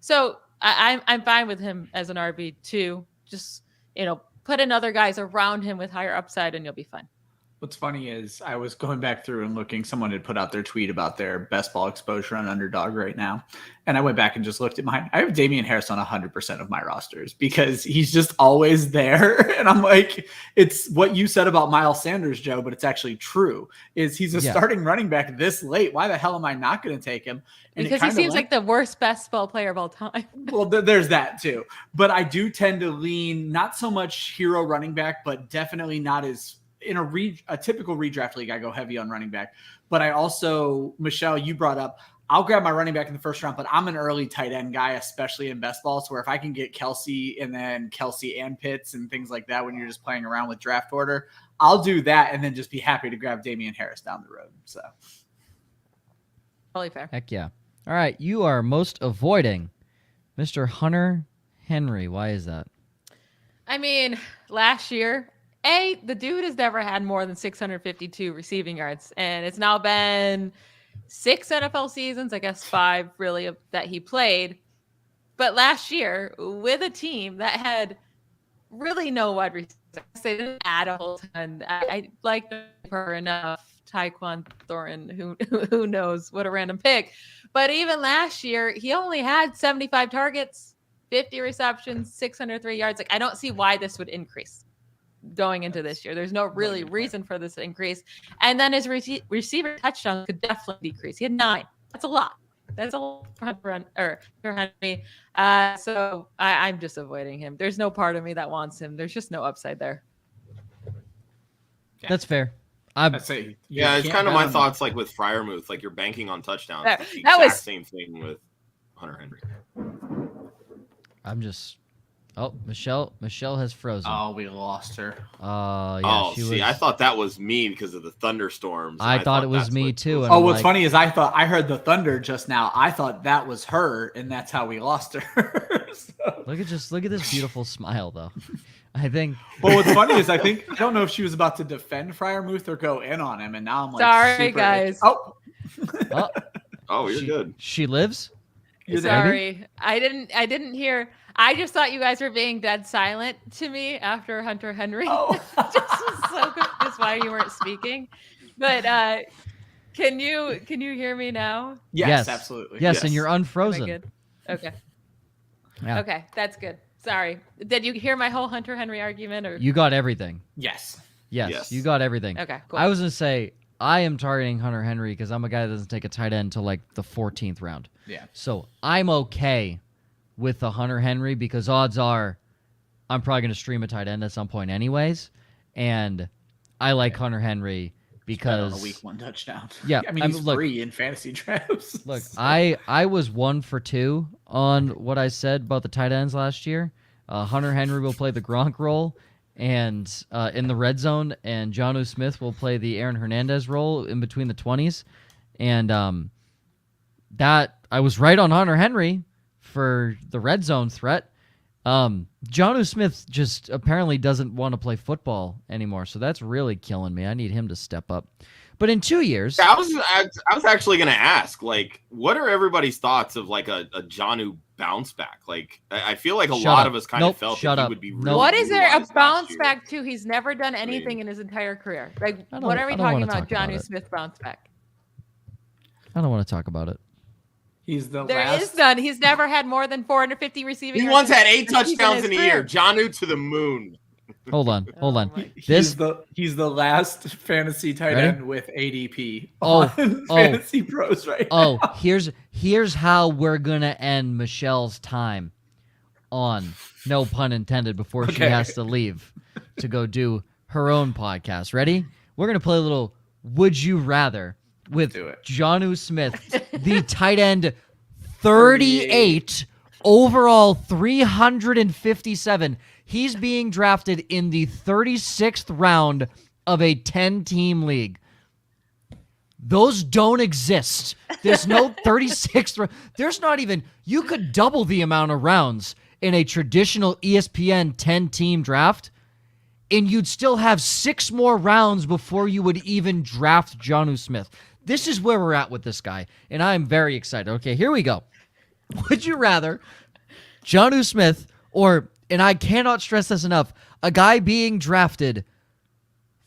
So I'm fine with him as an RB2. Just, put in other guys around him with higher upside, and you'll be fine. What's funny is I was going back through and looking. Someone had put out their tweet about their best ball exposure on Underdog right now. And I went back and just looked at mine. I have Damian Harris on 100% of my rosters because he's just always there. And I'm like, it's what you said about Miles Sanders, Joe, but it's actually true. He's a starting running back this late. Why the hell am I not going to take him? And because he seems like the worst best ball player of all time. Well, there's that too. But I do tend to lean not so much hero running back, but definitely not as in a typical redraft league, I go heavy on running back. But I also, Michelle, you brought up, I'll grab my running back in the first round, but I'm an early tight end guy, especially in best balls, where if I can get Kelsey and then Kelsey and Pitts and things like that when you're just playing around with draft order, I'll do that and then just be happy to grab Damian Harris down the road. So totally fair. Heck yeah. All right, you are most avoiding Mr. Hunter Henry. Why is that? I mean, last year, the dude has never had more than 652 receiving yards, and it's now been 6 NFL seasons, I guess 5 really, that he played. But last year, with a team that had really no wide receivers, they didn't add a whole ton. I like her enough. Tyquan Thornton, who knows, what a random pick. But even last year, he only had 75 targets, 50 receptions, 603 yards. Like, I don't see why this would increase going into this year. There's no really reason for this to increase. And then his receiver touchdowns could definitely decrease. He had 9. That's a lot. That's a lot for Henry. So I'm just avoiding him. There's no part of me that wants him. There's just no upside there. That's fair. I'd say, it's kind of my thoughts like with Freiermuth. Like, you're banking on touchdowns. That was same thing with Hunter Henry. I'm just... Oh, Michelle has frozen. Oh, we lost her. I thought that was me because of the thunderstorms. I thought it was me too. And what's funny is I heard the thunder just now. I thought that was her, and that's how we lost her. So. Look at this beautiful smile, though. I think. Well, what's funny is I don't know if she was about to defend Freiermuth or go in on him, and now I'm like, sorry, guys. You're good. She lives. Sorry, I didn't hear. I just thought you guys were being dead silent to me after Hunter Henry. Just was so confused why you weren't speaking. But can you hear me now? Yes, absolutely. Yes, and you're unfrozen. Am I good? Okay. Yeah. Okay, that's good. Sorry. Did you hear my whole Hunter Henry argument? Or you got everything? Yes, you got everything. Okay, cool. I was gonna say I am targeting Hunter Henry because I'm a guy that doesn't take a tight end until like the 14th round. Yeah. So I'm okay with the Hunter Henry because odds are I'm probably going to stream a tight end at some point anyways. And I like Hunter Henry because... on a week 1 touchdown. Yeah. I mean, he's free in fantasy drafts. Look, I was 1 for 2 on what I said about the tight ends last year. Hunter Henry will play the Gronk role, and in the red zone, and Jonnu Smith will play the Aaron Hernandez role in between the 20s. And that I was right on Hunter Henry for the red zone threat. Jonnu Smith just apparently doesn't want to play football anymore, so that's really killing me. I need him to step up. But in 2 years, I was actually going to ask, like, what are everybody's thoughts of like a Jonnu bounce back? Like, I feel like a lot of us kind of felt that he would be. Really what is there a bounce back to? He's never done anything in his entire career. Like, what are we talking about? Jonnu Smith bounce back. I don't want to talk about it. He's the there last. Is none. He's never had more than 450 receiving. He once had 8 touchdowns in a year. Jonnu to the moon. Hold on. He's the last fantasy tight end with ADP. Fantasy pros, right? Oh, here's how we're gonna end Michelle's time on, no pun intended, before she has to leave to go do her own podcast. Ready? We're gonna play a little Would You Rather with Jonnu Smith, the tight end, 38 overall, 357. He's being drafted in the 36th round of a 10-team league. Those don't exist. There's no 36th. There's not even. You could double the amount of rounds in a traditional ESPN 10-team draft, and you'd still have 6 more rounds before you would even draft Jonnu Smith. This is where we're at with this guy, and I'm very excited. Okay, here we go. Would you rather Jonnu Smith or, and I cannot stress this enough, a guy being drafted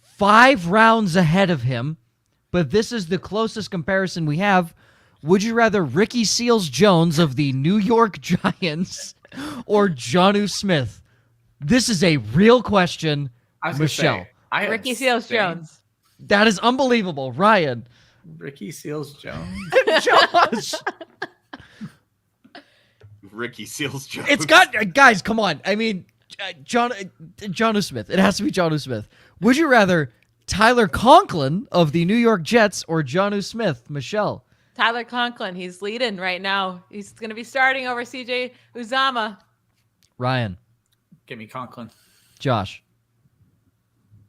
5 rounds ahead of him, but this is the closest comparison we have. Would you rather Ricky Seals-Jones of the New York Giants or Jonnu Smith? This is a real question, Michelle. Ricky Seals-Jones. That is unbelievable. Ryan. Ricky Seals-Jones. Josh. Ricky Seals-Jones. It's got, guys, come on. I mean, Jonnu Smith. It has to be Jonnu Smith. Would you rather Tyler Conklin of the New York Jets or Jonnu Smith? Michelle. Tyler Conklin. He's leading right now. He's going to be starting over CJ Uzomah. Ryan. Give me Conklin. Josh.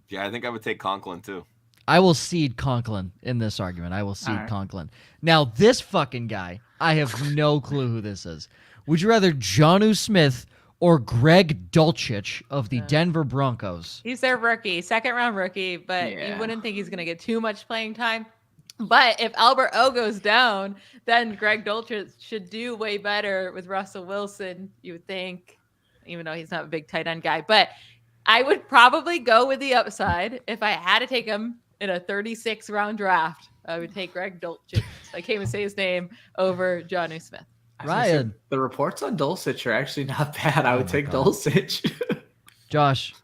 Yeah, I think I would take Conklin too. I will cede Conklin in this argument. I will cede Conklin. Now, this fucking guy, I have no clue who this is. Would you rather Jonnu Smith or Greg Dulcich of the Denver Broncos? He's their rookie, 2nd-round rookie, but you wouldn't think he's going to get too much playing time. But if Albert O goes down, then Greg Dulcich should do way better with Russell Wilson, you would think, even though he's not a big tight end guy. But I would probably go with the upside. If I had to take him in a 36-round draft, I would take Greg Dulcich. I can't even say his name over Jonnu Smith. Ryan. The reports on Dulcich are actually not bad. I would take Dulcich. Josh.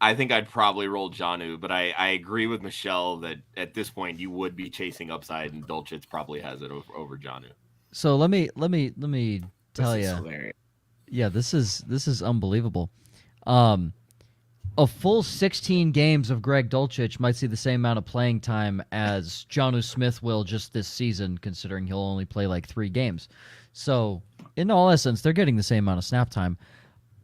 I think I'd probably roll Jonnu, but I agree with Michelle that at this point you would be chasing upside, and Dulcich probably has it over Jonnu. So let me tell you. Yeah, this is unbelievable. A full 16 games of Greg Dulcich might see the same amount of playing time as Jonnu Smith will just this season, considering he'll only play like 3 games. So, in all essence, they're getting the same amount of snap time.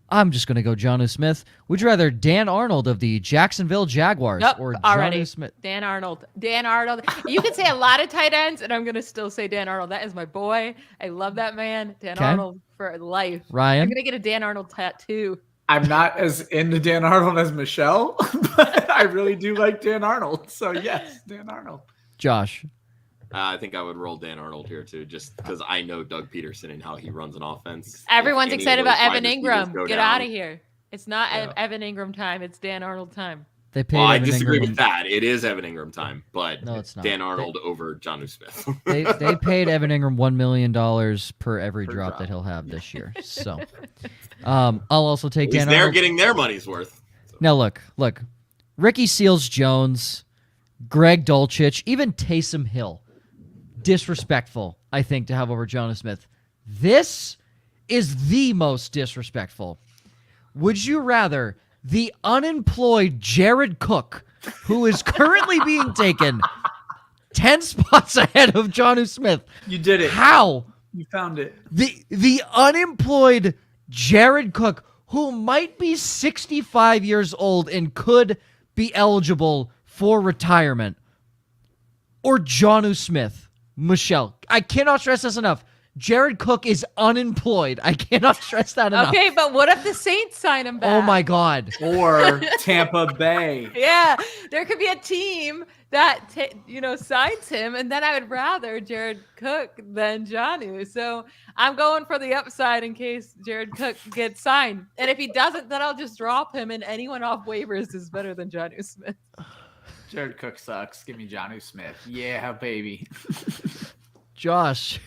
I'm just going to go Jonnu Smith. Would you rather Dan Arnold of the Jacksonville Jaguars or Jonnu Smith? Dan Arnold. You can say a lot of tight ends, and I'm going to still say Dan Arnold. That is my boy. I love that man. Dan Arnold for life. Ryan? I'm going to get a Dan Arnold tattoo. I'm not as into Dan Arnold as Michelle, but I really do like Dan Arnold. So, yes, Dan Arnold. Josh. I think I would roll Dan Arnold here, too, just because I know Doug Peterson and how he runs an offense. Everyone's excited about Evan Ingram. Get out of here. It's not Evan Ingram time. It's Dan Arnold time. I disagree with that. It is Evan Ingram time, but no, it's not. Dan Arnold over Jonnu Smith. they paid Evan Ingram $1 million per every drop that he'll have this year. So I'll also take Dan Arnold. They're getting their money's worth. So. Now look. Ricky Seals-Jones, Greg Dulcich, even Taysom Hill. Disrespectful, I think, to have over Jonnu Smith. This is the most disrespectful. Would you rather the unemployed Jared Cook, who is currently being taken 10 spots ahead of Jonnu Smith? You did it. How? You found it. The unemployed Jared Cook, who might be 65 years old and could be eligible for retirement, or Jonnu Smith. Michelle, I cannot stress this enough. Jared Cook is unemployed. I cannot stress that enough. Okay, but what if the Saints sign him back? Oh my God. Or Tampa Bay. Yeah, there could be a team that signs him, and then I would rather Jared Cook than Jonnu. So I'm going for the upside in case Jared Cook gets signed. And if he doesn't, then I'll just drop him, and anyone off waivers is better than Jonnu Smith. Jared Cook sucks. Give me Jonnu Smith. Yeah, baby. Josh.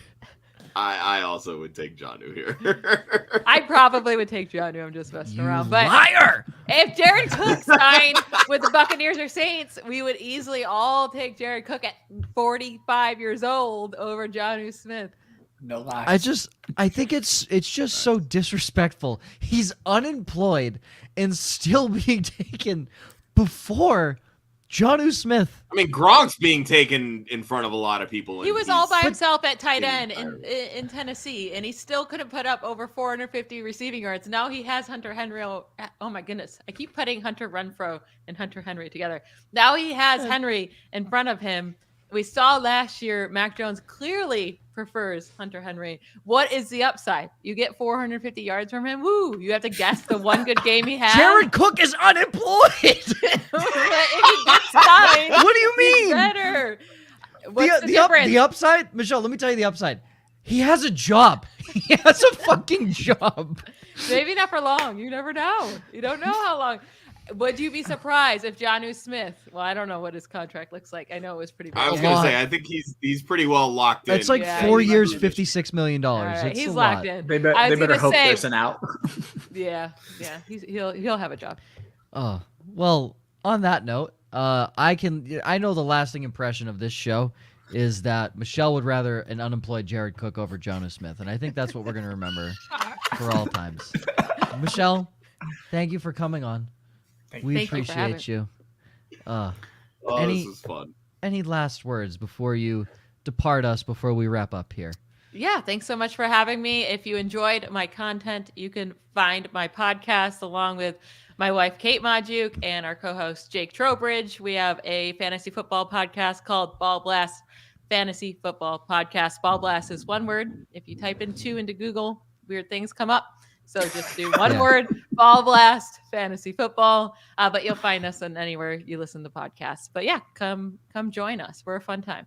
I also would take Jonnu here. I probably would take Jonnu. I'm just messing around. But liar! If Jared Cook signed with the Buccaneers or Saints, we would easily all take Jared Cook at 45 years old over Jonnu Smith. No lie. I think it's just so disrespectful. He's unemployed and still being taken before Jonnu Smith. I mean, Gronk's being taken in front of a lot of people. He was all by himself at tight end in Tennessee, and he still couldn't put up over 450 receiving yards. Now he has Hunter Henry. Oh my goodness. I keep putting Hunter Renfrow and Hunter Henry together. Now he has Henry in front of him. We saw last year, Mac Jones clearly prefers Hunter Henry. What is the upside? You get 450 yards from him. Woo! You have to guess the one good game he had. Jared Cook is unemployed. If he gets signed, what do you mean? Better. What's the difference? The upside, Michelle. Let me tell you the upside. He has a job. He has a fucking job. Maybe not for long. You never know. You don't know how long. Would you be surprised if Jonnu Smith? Well, I don't know what his contract looks like. I know it was pretty big. I was gonna say I think he's pretty well locked in. It's like 4 years, $56 million. Right, he's locked in. They better hope there's an out. Yeah. He'll have a job. Oh well. On that note, I know the lasting impression of this show is that Michelle would rather an unemployed Jared Cook over Jonnu Smith, and I think that's what we're gonna remember for all times. Michelle, thank you for coming on. We appreciate you. This is fun. Any last words before you depart us, before we wrap up here? Yeah, thanks so much for having me. If you enjoyed my content, you can find my podcast along with my wife, Kate Magdziuk, and our co-host, Jake Trowbridge. We have a fantasy football podcast called BallBlast Fantasy Football Podcast. BallBlast is one word. If you type in 2 into Google, weird things come up. So just do one word, BallBlast Fantasy Football. But you'll find us on anywhere you listen to podcasts. But yeah, come join us. We're a fun time.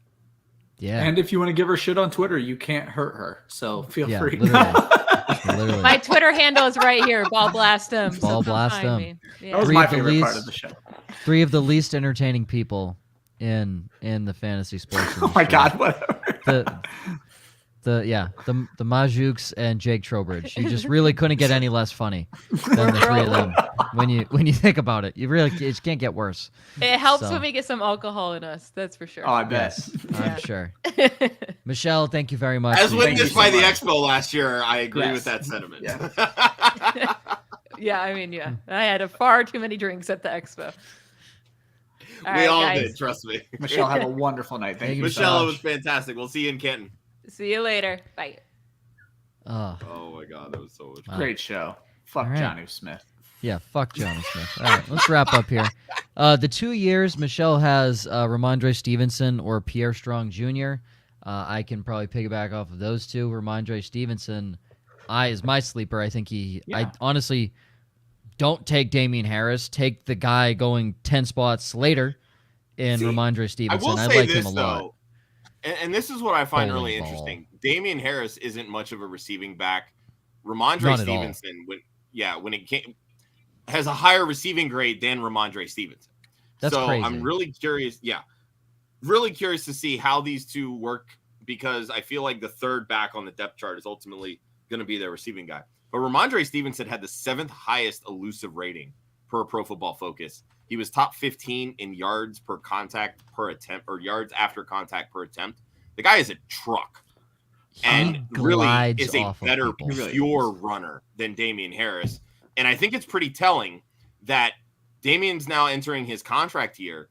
Yeah. And if you want to give her shit on Twitter, you can't hurt her. So feel free. Literally. My Twitter handle is right here, BallBlast him. BallBlast him. Yeah. That was my favorite part of the show. 3 of the least entertaining people in the fantasy sports industry. Oh my God, whatever. The Magdziuks and Jake Trowbridge. You just really couldn't get any less funny than the 3 of them. When you think about it, it just can't get worse. It helps when we get some alcohol in us. That's for sure. Oh, I bet. Yes, I'm sure. Michelle, thank you very much. As witnessed by the Expo last year, I agree with that sentiment. Yeah. Yeah, I mean, I had far too many drinks at the Expo. We all did, trust me. Michelle, have a wonderful night. Thank you, Michelle. It was fantastic. We'll see you in Canton. See you later. Bye. Oh my God, that was so much fun. Great show. Fuck Jonnu Smith. Yeah, fuck Jonnu Smith. All right, let's wrap up here. The 2 years, Michelle has Ramondre Stevenson or Pierre Strong Jr. I can probably piggyback off of those two. Ramondre Stevenson is my sleeper. I think I honestly don't take Damian Harris. Take the guy going 10 spots later in Ramondre Stevenson. I like him a lot. And this is what I find really interesting. Damian Harris isn't much of a receiving back. Ramondre Stevenson, when it came, has a higher receiving grade than Ramondre Stevenson. That's crazy. I'm really curious. Yeah, really curious to see how these two work, because I feel like the third back on the depth chart is ultimately going to be their receiving guy. But Ramondre Stevenson had the 7th highest elusive rating per Pro Football Focus. He was top 15 in yards per contact per attempt, or yards after contact per attempt. The guy is a truck, and really is a better pure runner than Damian Harris. And I think it's pretty telling that Damian's now entering his contract year,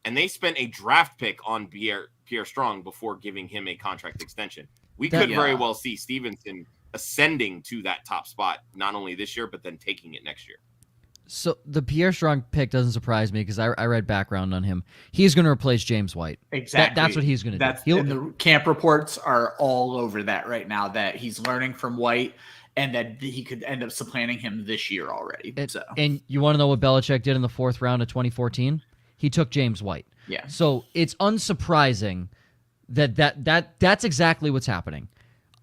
and they spent a draft pick on Pierre Strong before giving him a contract extension. We could very well see Stevenson ascending to that top spot, not only this year, but then taking it next year. So the Pierre Strong pick doesn't surprise me because I read background on him. He's going to replace James White. Exactly. That's what he's going to do. And the camp reports are all over that right now, that he's learning from White and that he could end up supplanting him this year already. And you want to know what Belichick did in the 4th round of 2014? He took James White. Yeah. So it's unsurprising that's exactly what's happening.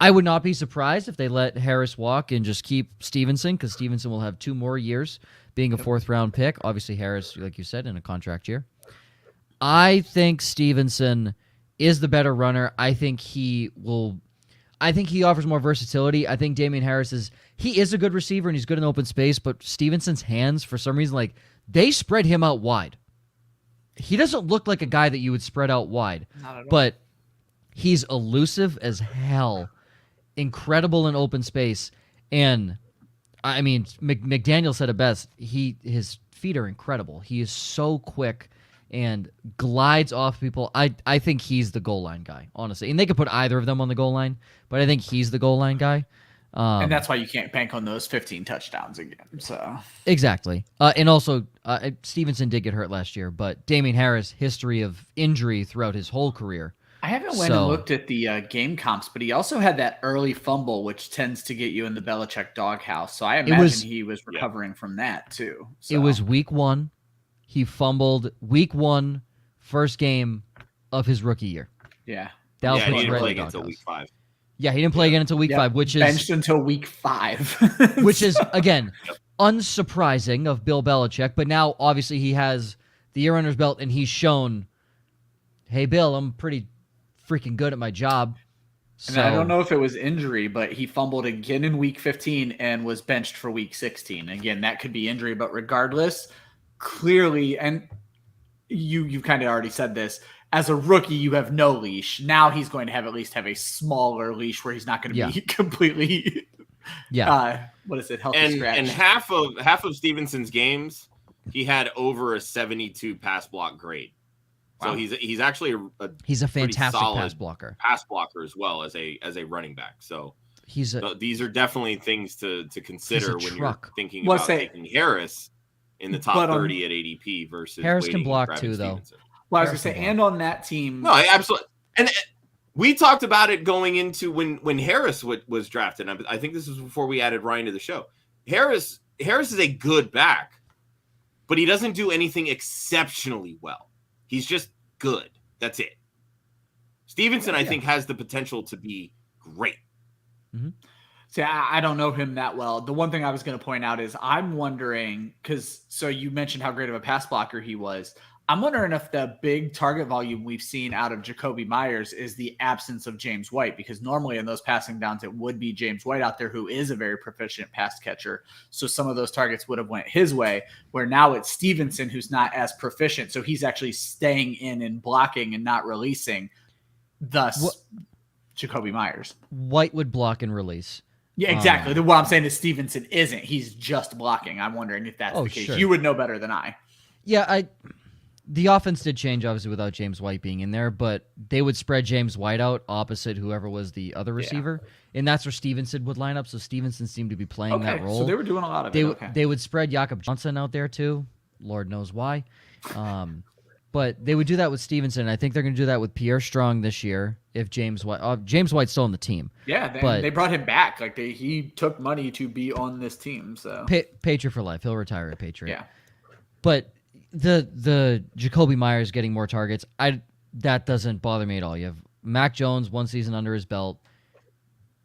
I would not be surprised if they let Harris walk and just keep Stevenson, because Stevenson will have 2 more years being a 4th round pick. Obviously, Harris, like you said, in a contract year. I think Stevenson is the better runner. I think he offers more versatility. I think Damian Harris is a good receiver and he's good in open space, but Stevenson's hands, for some reason, like, they spread him out wide. He doesn't look like a guy that you would spread out wide, but he's elusive as hell, incredible in open space, and I mean, McDaniel said it best. His feet are incredible. He is so quick and glides off people. I think he's the goal line guy, honestly. And they could put either of them on the goal line, but I think he's the goal line guy. And that's why you can't bank on those 15 touchdowns again. So exactly. And also, Stevenson did get hurt last year, but Damian Harris, history of injury throughout his whole career. I haven't went and looked at the game comps, but he also had that early fumble, which tends to get you in the Belichick doghouse. So I imagine he was recovering from that too. So. It was week 1. He fumbled week 1, first game of his rookie year. Yeah. He didn't play again until week 5. Yeah, he didn't play again until week 5, which is benched until week 5. Which is, again, unsurprising of Bill Belichick. But now, obviously, he has the year under his belt, and he's shown, hey, Bill, I'm pretty freaking good at my job. And I don't know if it was injury, but he fumbled again in week 15 and was benched for week 16. Again, that could be injury, but regardless, clearly, and you've kind of already said this, as a rookie, you have no leash. Now he's going to at least have a smaller leash where he's not going to be completely healthy scratch. And half of Stevenson's games, he had over a 72 pass block grade. Wow. So he's actually he's a fantastic pass blocker as well as a running back. So these are definitely things to consider when you're thinking about taking Harris in the top 30 at ADP versus Harris can block too, though. Well, I was going to say, and on that team, no, absolutely. And we talked about it going into when Harris was drafted. I think this was before we added Ryan to the show. Harris is a good back, but he doesn't do anything exceptionally well. He's just good. That's it. Stevenson, I think, has the potential to be great. Mm-hmm. See, I don't know him that well. The one thing I was going to point out is I'm wondering, so you mentioned how great of a pass blocker he was. I'm wondering if the big target volume we've seen out of Jacoby Myers is the absence of James White, because normally in those passing downs, it would be James White out there who is a very proficient pass catcher. So some of those targets would have went his way, where now it's Stevenson who's not as proficient. So he's actually staying in and blocking and not releasing, thus Jacoby Myers. White would block and release. Yeah, exactly. What I'm saying is Stevenson isn't. He's just blocking. I'm wondering if that's the case. Sure. You would know better than I. Yeah, the offense did change, obviously, without James White being in there, but they would spread James White out opposite whoever was the other receiver, and that's where Stevenson would line up, so Stevenson seemed to be playing that role. So they were doing a lot of it. They would spread Jakob Johnson out there, too. Lord knows why. But they would do that with Stevenson. I think they're going to do that with Pierre Strong this year if James White's still on the team. Yeah, they brought him back. Like he took money to be on this team. So Patriot for life. He'll retire a Patriot. Yeah. But the Jacoby Myers getting more targets, that doesn't bother me at all. You have Mac Jones, 1 season under his belt.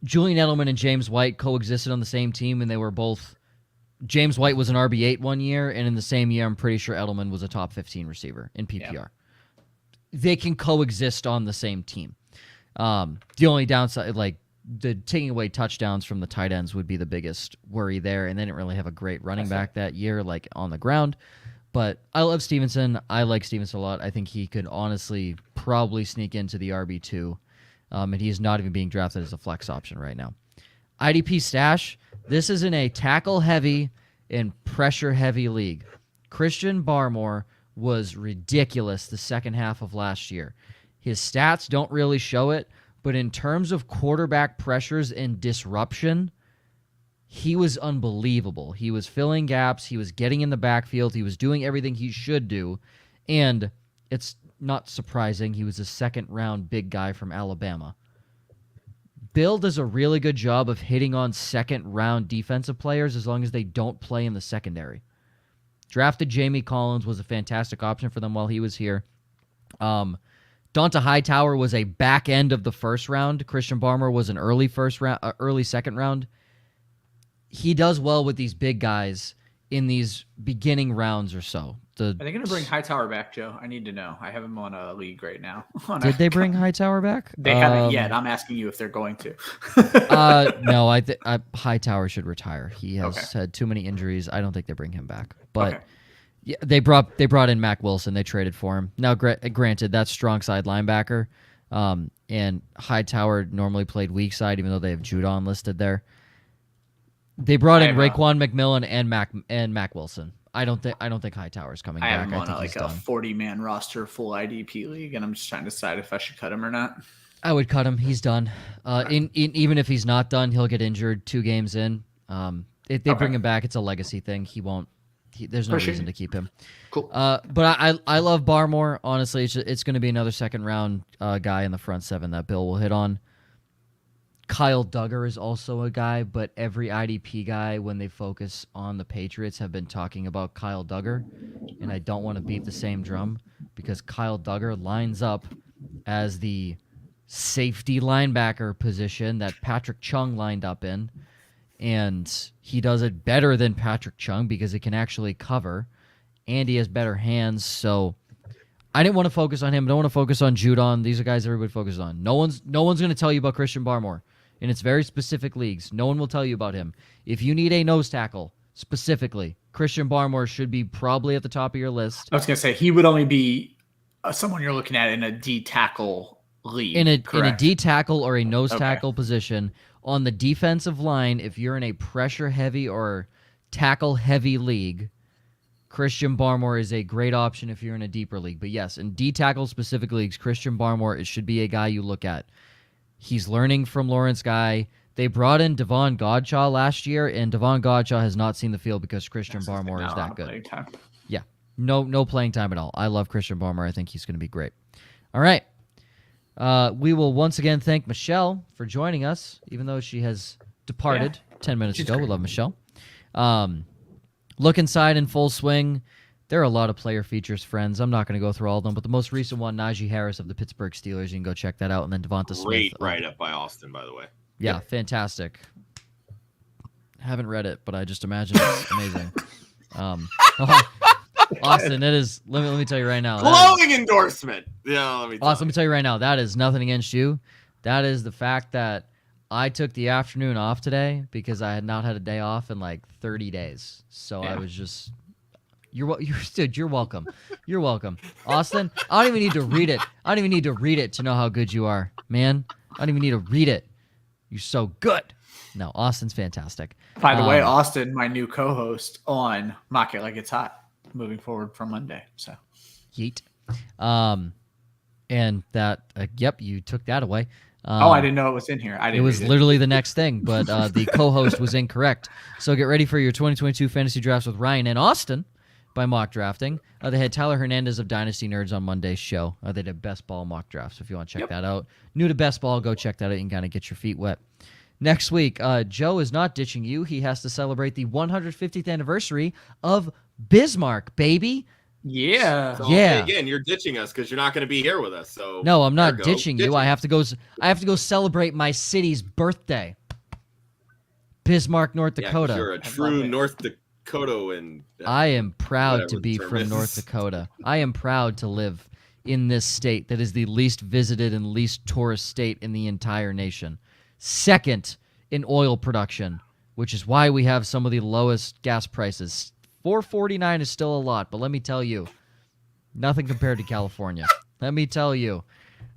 Julian Edelman and James White coexisted on the same team, and they were both. James White was an RB8 one year, and in the same year, I'm pretty sure Edelman was a top 15 receiver in PPR. Yeah. They can coexist on the same team. The only downside, like the taking away touchdowns from the tight ends, would be the biggest worry there, and they didn't really have a great running back that year, like on the ground. But I love Stevenson. I like Stevenson a lot. I think he could honestly probably sneak into the RB2, and he's not even being drafted as a flex option right now. IDP stash. This is in a tackle-heavy and pressure-heavy league. Christian Barmore was ridiculous the second half of last year. His stats don't really show it, but in terms of quarterback pressures and disruption, he was unbelievable. He was filling gaps. He was getting in the backfield. He was doing everything he should do. And it's not surprising he was a second-round big guy from Alabama. Bill does a really good job of hitting on second-round defensive players as long as they don't play in the secondary. Drafted Jamie Collins, was a fantastic option for them while he was here. Donta Hightower was a back end of the first round. Christian Barmore was an early second round. He does well with these big guys in these beginning rounds or so. Are they going to bring Hightower back, Joe? I need to know. I have him on a league right now. Did they bring Hightower back? They haven't yet. I'm asking you if they're going to. No, Hightower should retire. He has had too many injuries. I don't think they bring him back. But yeah, they brought in Mac Wilson. They traded for him. Now, granted, that's strong side linebacker. And Hightower normally played weak side, even though they have Judon listed there. They brought in Raekwon McMillan and Mac Wilson. I don't think Hightower's coming back. I have him on a 40-man roster full IDP league, and I'm just trying to decide if I should cut him or not. I would cut him. He's done. Even if he's not done, he'll get injured 2 games in. If they bring him back, it's a legacy thing. He won't. There's no reason to keep him. Cool. But I love Barmore. Honestly, it's going to be another second round guy in the front 7 that Bill will hit on. Kyle Duggar is also a guy, but every IDP guy, when they focus on the Patriots, have been talking about Kyle Duggar, and I don't want to beat the same drum because Kyle Duggar lines up as the safety linebacker position that Patrick Chung lined up in, and he does it better than Patrick Chung because it can actually cover, and he has better hands, so I didn't want to focus on him. I don't want to focus on Judon. These are guys everybody focuses on. No one's going to tell you about Christian Barmore. In its very specific leagues, no one will tell you about him. If you need a nose tackle, specifically, Christian Barmore should be probably at the top of your list. I was going to say, he would only be someone you're looking at in a D-tackle league, in a D-tackle or a nose tackle position. On the defensive line, if you're in a pressure-heavy or tackle-heavy league, Christian Barmore is a great option if you're in a deeper league. But yes, in D-tackle specific leagues, Christian Barmore, it should be a guy you look at. He's learning from Lawrence Guy. They brought in Devon Godshaw last year, and Devon Godshaw has not seen the field because Christian Barmore is that good. Yeah, no playing time at all. I love Christian Barmore. I think he's going to be great. All right. We will once again thank Michelle for joining us, even though she has departed 10 minutes ago. We love Michelle. Look inside in full swing. There are a lot of player features, friends. I'm not going to go through all of them, but the most recent one, Najee Harris of the Pittsburgh Steelers, you can go check that out. And then Devonta Smith. Great write-up by Austin, by the way. Yeah, fantastic. Haven't read it, but I just imagine it's amazing. Austin, it is. Let me tell you right now. Glowing endorsement. Yeah, Austin, let me tell you right now. That is nothing against you. That is the fact that I took the afternoon off today because I had not had a day off in like 30 days. So I was just. You're welcome. You're welcome. Austin, I don't even need to read it. I don't even need to read it to know how good you are, man. I don't even need to read it. You're so good. No, Austin's fantastic. By the way, Austin, my new co-host on Mock It Like It's Hot, moving forward from Monday. So, yeet. And that, yep, you took that away. I didn't know it was in here. It was literally the next thing, but the co-host was incorrect. So get ready for your 2022 fantasy drafts with Ryan and Austin by Mock Drafting. They had Tyler Hernandez of Dynasty Nerds on Monday's show. They did Best Ball mock drafts. If you want to check that out, new to Best Ball, go check that out. You can kind of get your feet wet. Next week, Joe is not ditching you. He has to celebrate the 150th anniversary of Bismarck, baby. Yeah. So, again, you're ditching us because you're not going to be here with us. So no, I'm not ditching you. I have to go celebrate my city's birthday. Bismarck, North Dakota. You're a true North Dakota, and I am proud to be from North Dakota. I am proud to live in this state that is the least visited and least tourist state in the entire nation. Second in oil production, which is why we have some of the lowest gas prices. $4.49 is still a lot, but let me tell you, nothing compared to California. Let me tell you.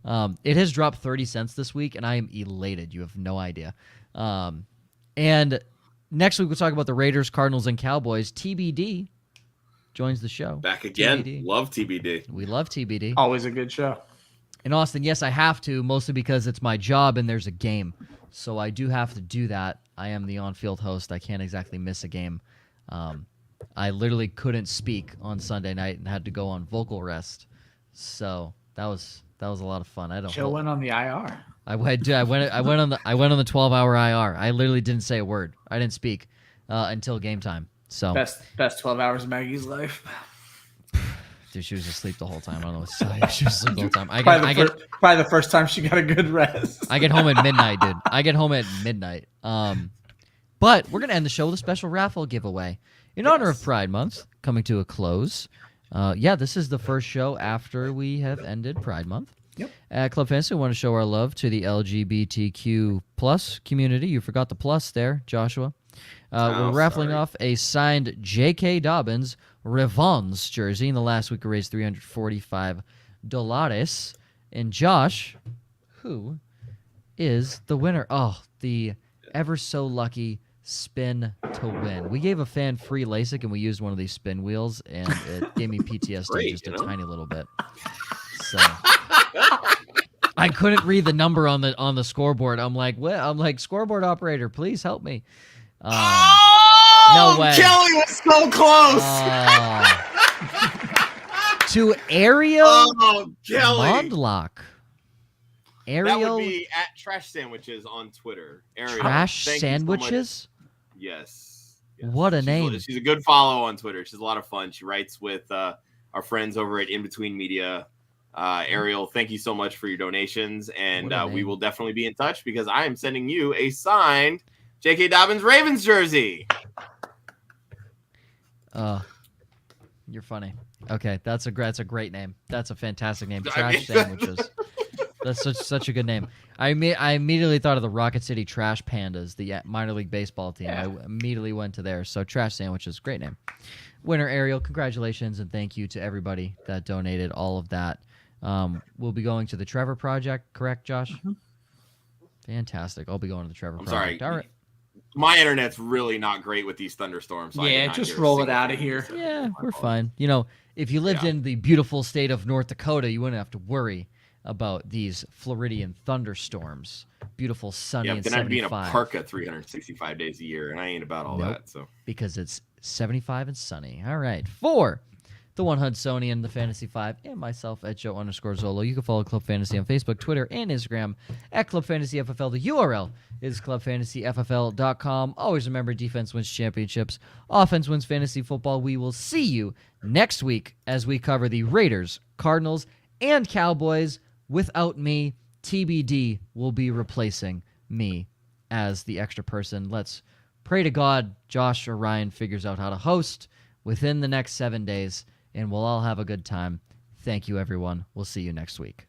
It has dropped 30 cents this week, and I am elated. You have no idea. And next week, we'll talk about the Raiders, Cardinals, and Cowboys. TBD joins the show. Back again. TBD. Love TBD. We love TBD. Always a good show. In Austin, yes, I have to, mostly because it's my job and there's a game. So I do have to do that. I am the on-field host. I can't exactly miss a game. I literally couldn't speak on Sunday night and had to go on vocal rest. So that was a lot of fun. Joe went on the IR. I went on the 12-hour IR. I literally didn't say a word. I didn't speak until game time. So best 12 hours of Maggie's life. Dude, she was asleep the whole time. I don't know what to tell you. She was asleep the whole time. Probably the first time she got a good rest. I get home at midnight, dude. I get home at midnight. But we're gonna end the show with a special raffle giveaway in honor of Pride Month coming to a close. This is the first show after we have ended Pride Month. Yep. At Club Fantasy, we want to show our love to the LGBTQ plus community. You forgot the plus there, Joshua. We're raffling off a signed J.K. Dobbins Revons jersey. In the last week, we raised $345. And Josh, who is the winner? Oh, the ever so lucky spin to win. We gave a fan free LASIK, and we used one of these spin wheels, and it gave me PTSD just a tiny little bit. So I couldn't read the number on the scoreboard. I'm like, what? I'm like, scoreboard operator, please help me. No way. Kelly was so close. To Ariel Kelly. Mondlock. Ariel. That would be at Trash Sandwiches on Twitter. Ariel, Trash Sandwiches? So yes. What a name. She's a good follow on Twitter. She's a lot of fun. She writes with our friends over at In Between Media. Ariel, thank you so much for your donations. And we will definitely be in touch because I am sending you a signed J.K. Dobbins Ravens jersey. You're funny. Okay, that's a great name. That's a fantastic name. Trash Sandwiches. That's such a good name. I immediately thought of the Rocket City Trash Pandas, the minor league baseball team. Yeah. I immediately went to there. So Trash Sandwiches, great name. Winner Ariel, congratulations and thank you to everybody that donated all of that. We'll be going to the Trevor Project, correct, Josh? Mm-hmm. Fantastic. I'll be going to the Trevor Project. Sorry. All right. My internet's really not great with these thunderstorms. So just roll it out of here. Yeah, we're fine. You know, if you lived in the beautiful state of North Dakota, you wouldn't have to worry about these Floridian thunderstorms. Beautiful, sunny, and 75. Then I'd be in a parka 365 days a year, and I ain't about all that. So because it's 75 and sunny. All right. For the one Hudsonian, the Fantasy 5, and myself at Joe_Zolo. You can follow Club Fantasy on Facebook, Twitter, and Instagram at Club Fantasy FFL. The URL is clubfantasyffl.com. Always remember, defense wins championships. Offense wins fantasy football. We will see you next week as we cover the Raiders, Cardinals, and Cowboys. Without me, TBD will be replacing me as the extra person. Let's pray to God Josh or Ryan figures out how to host within the next 7 days, and we'll all have a good time. Thank you, everyone. We'll see you next week.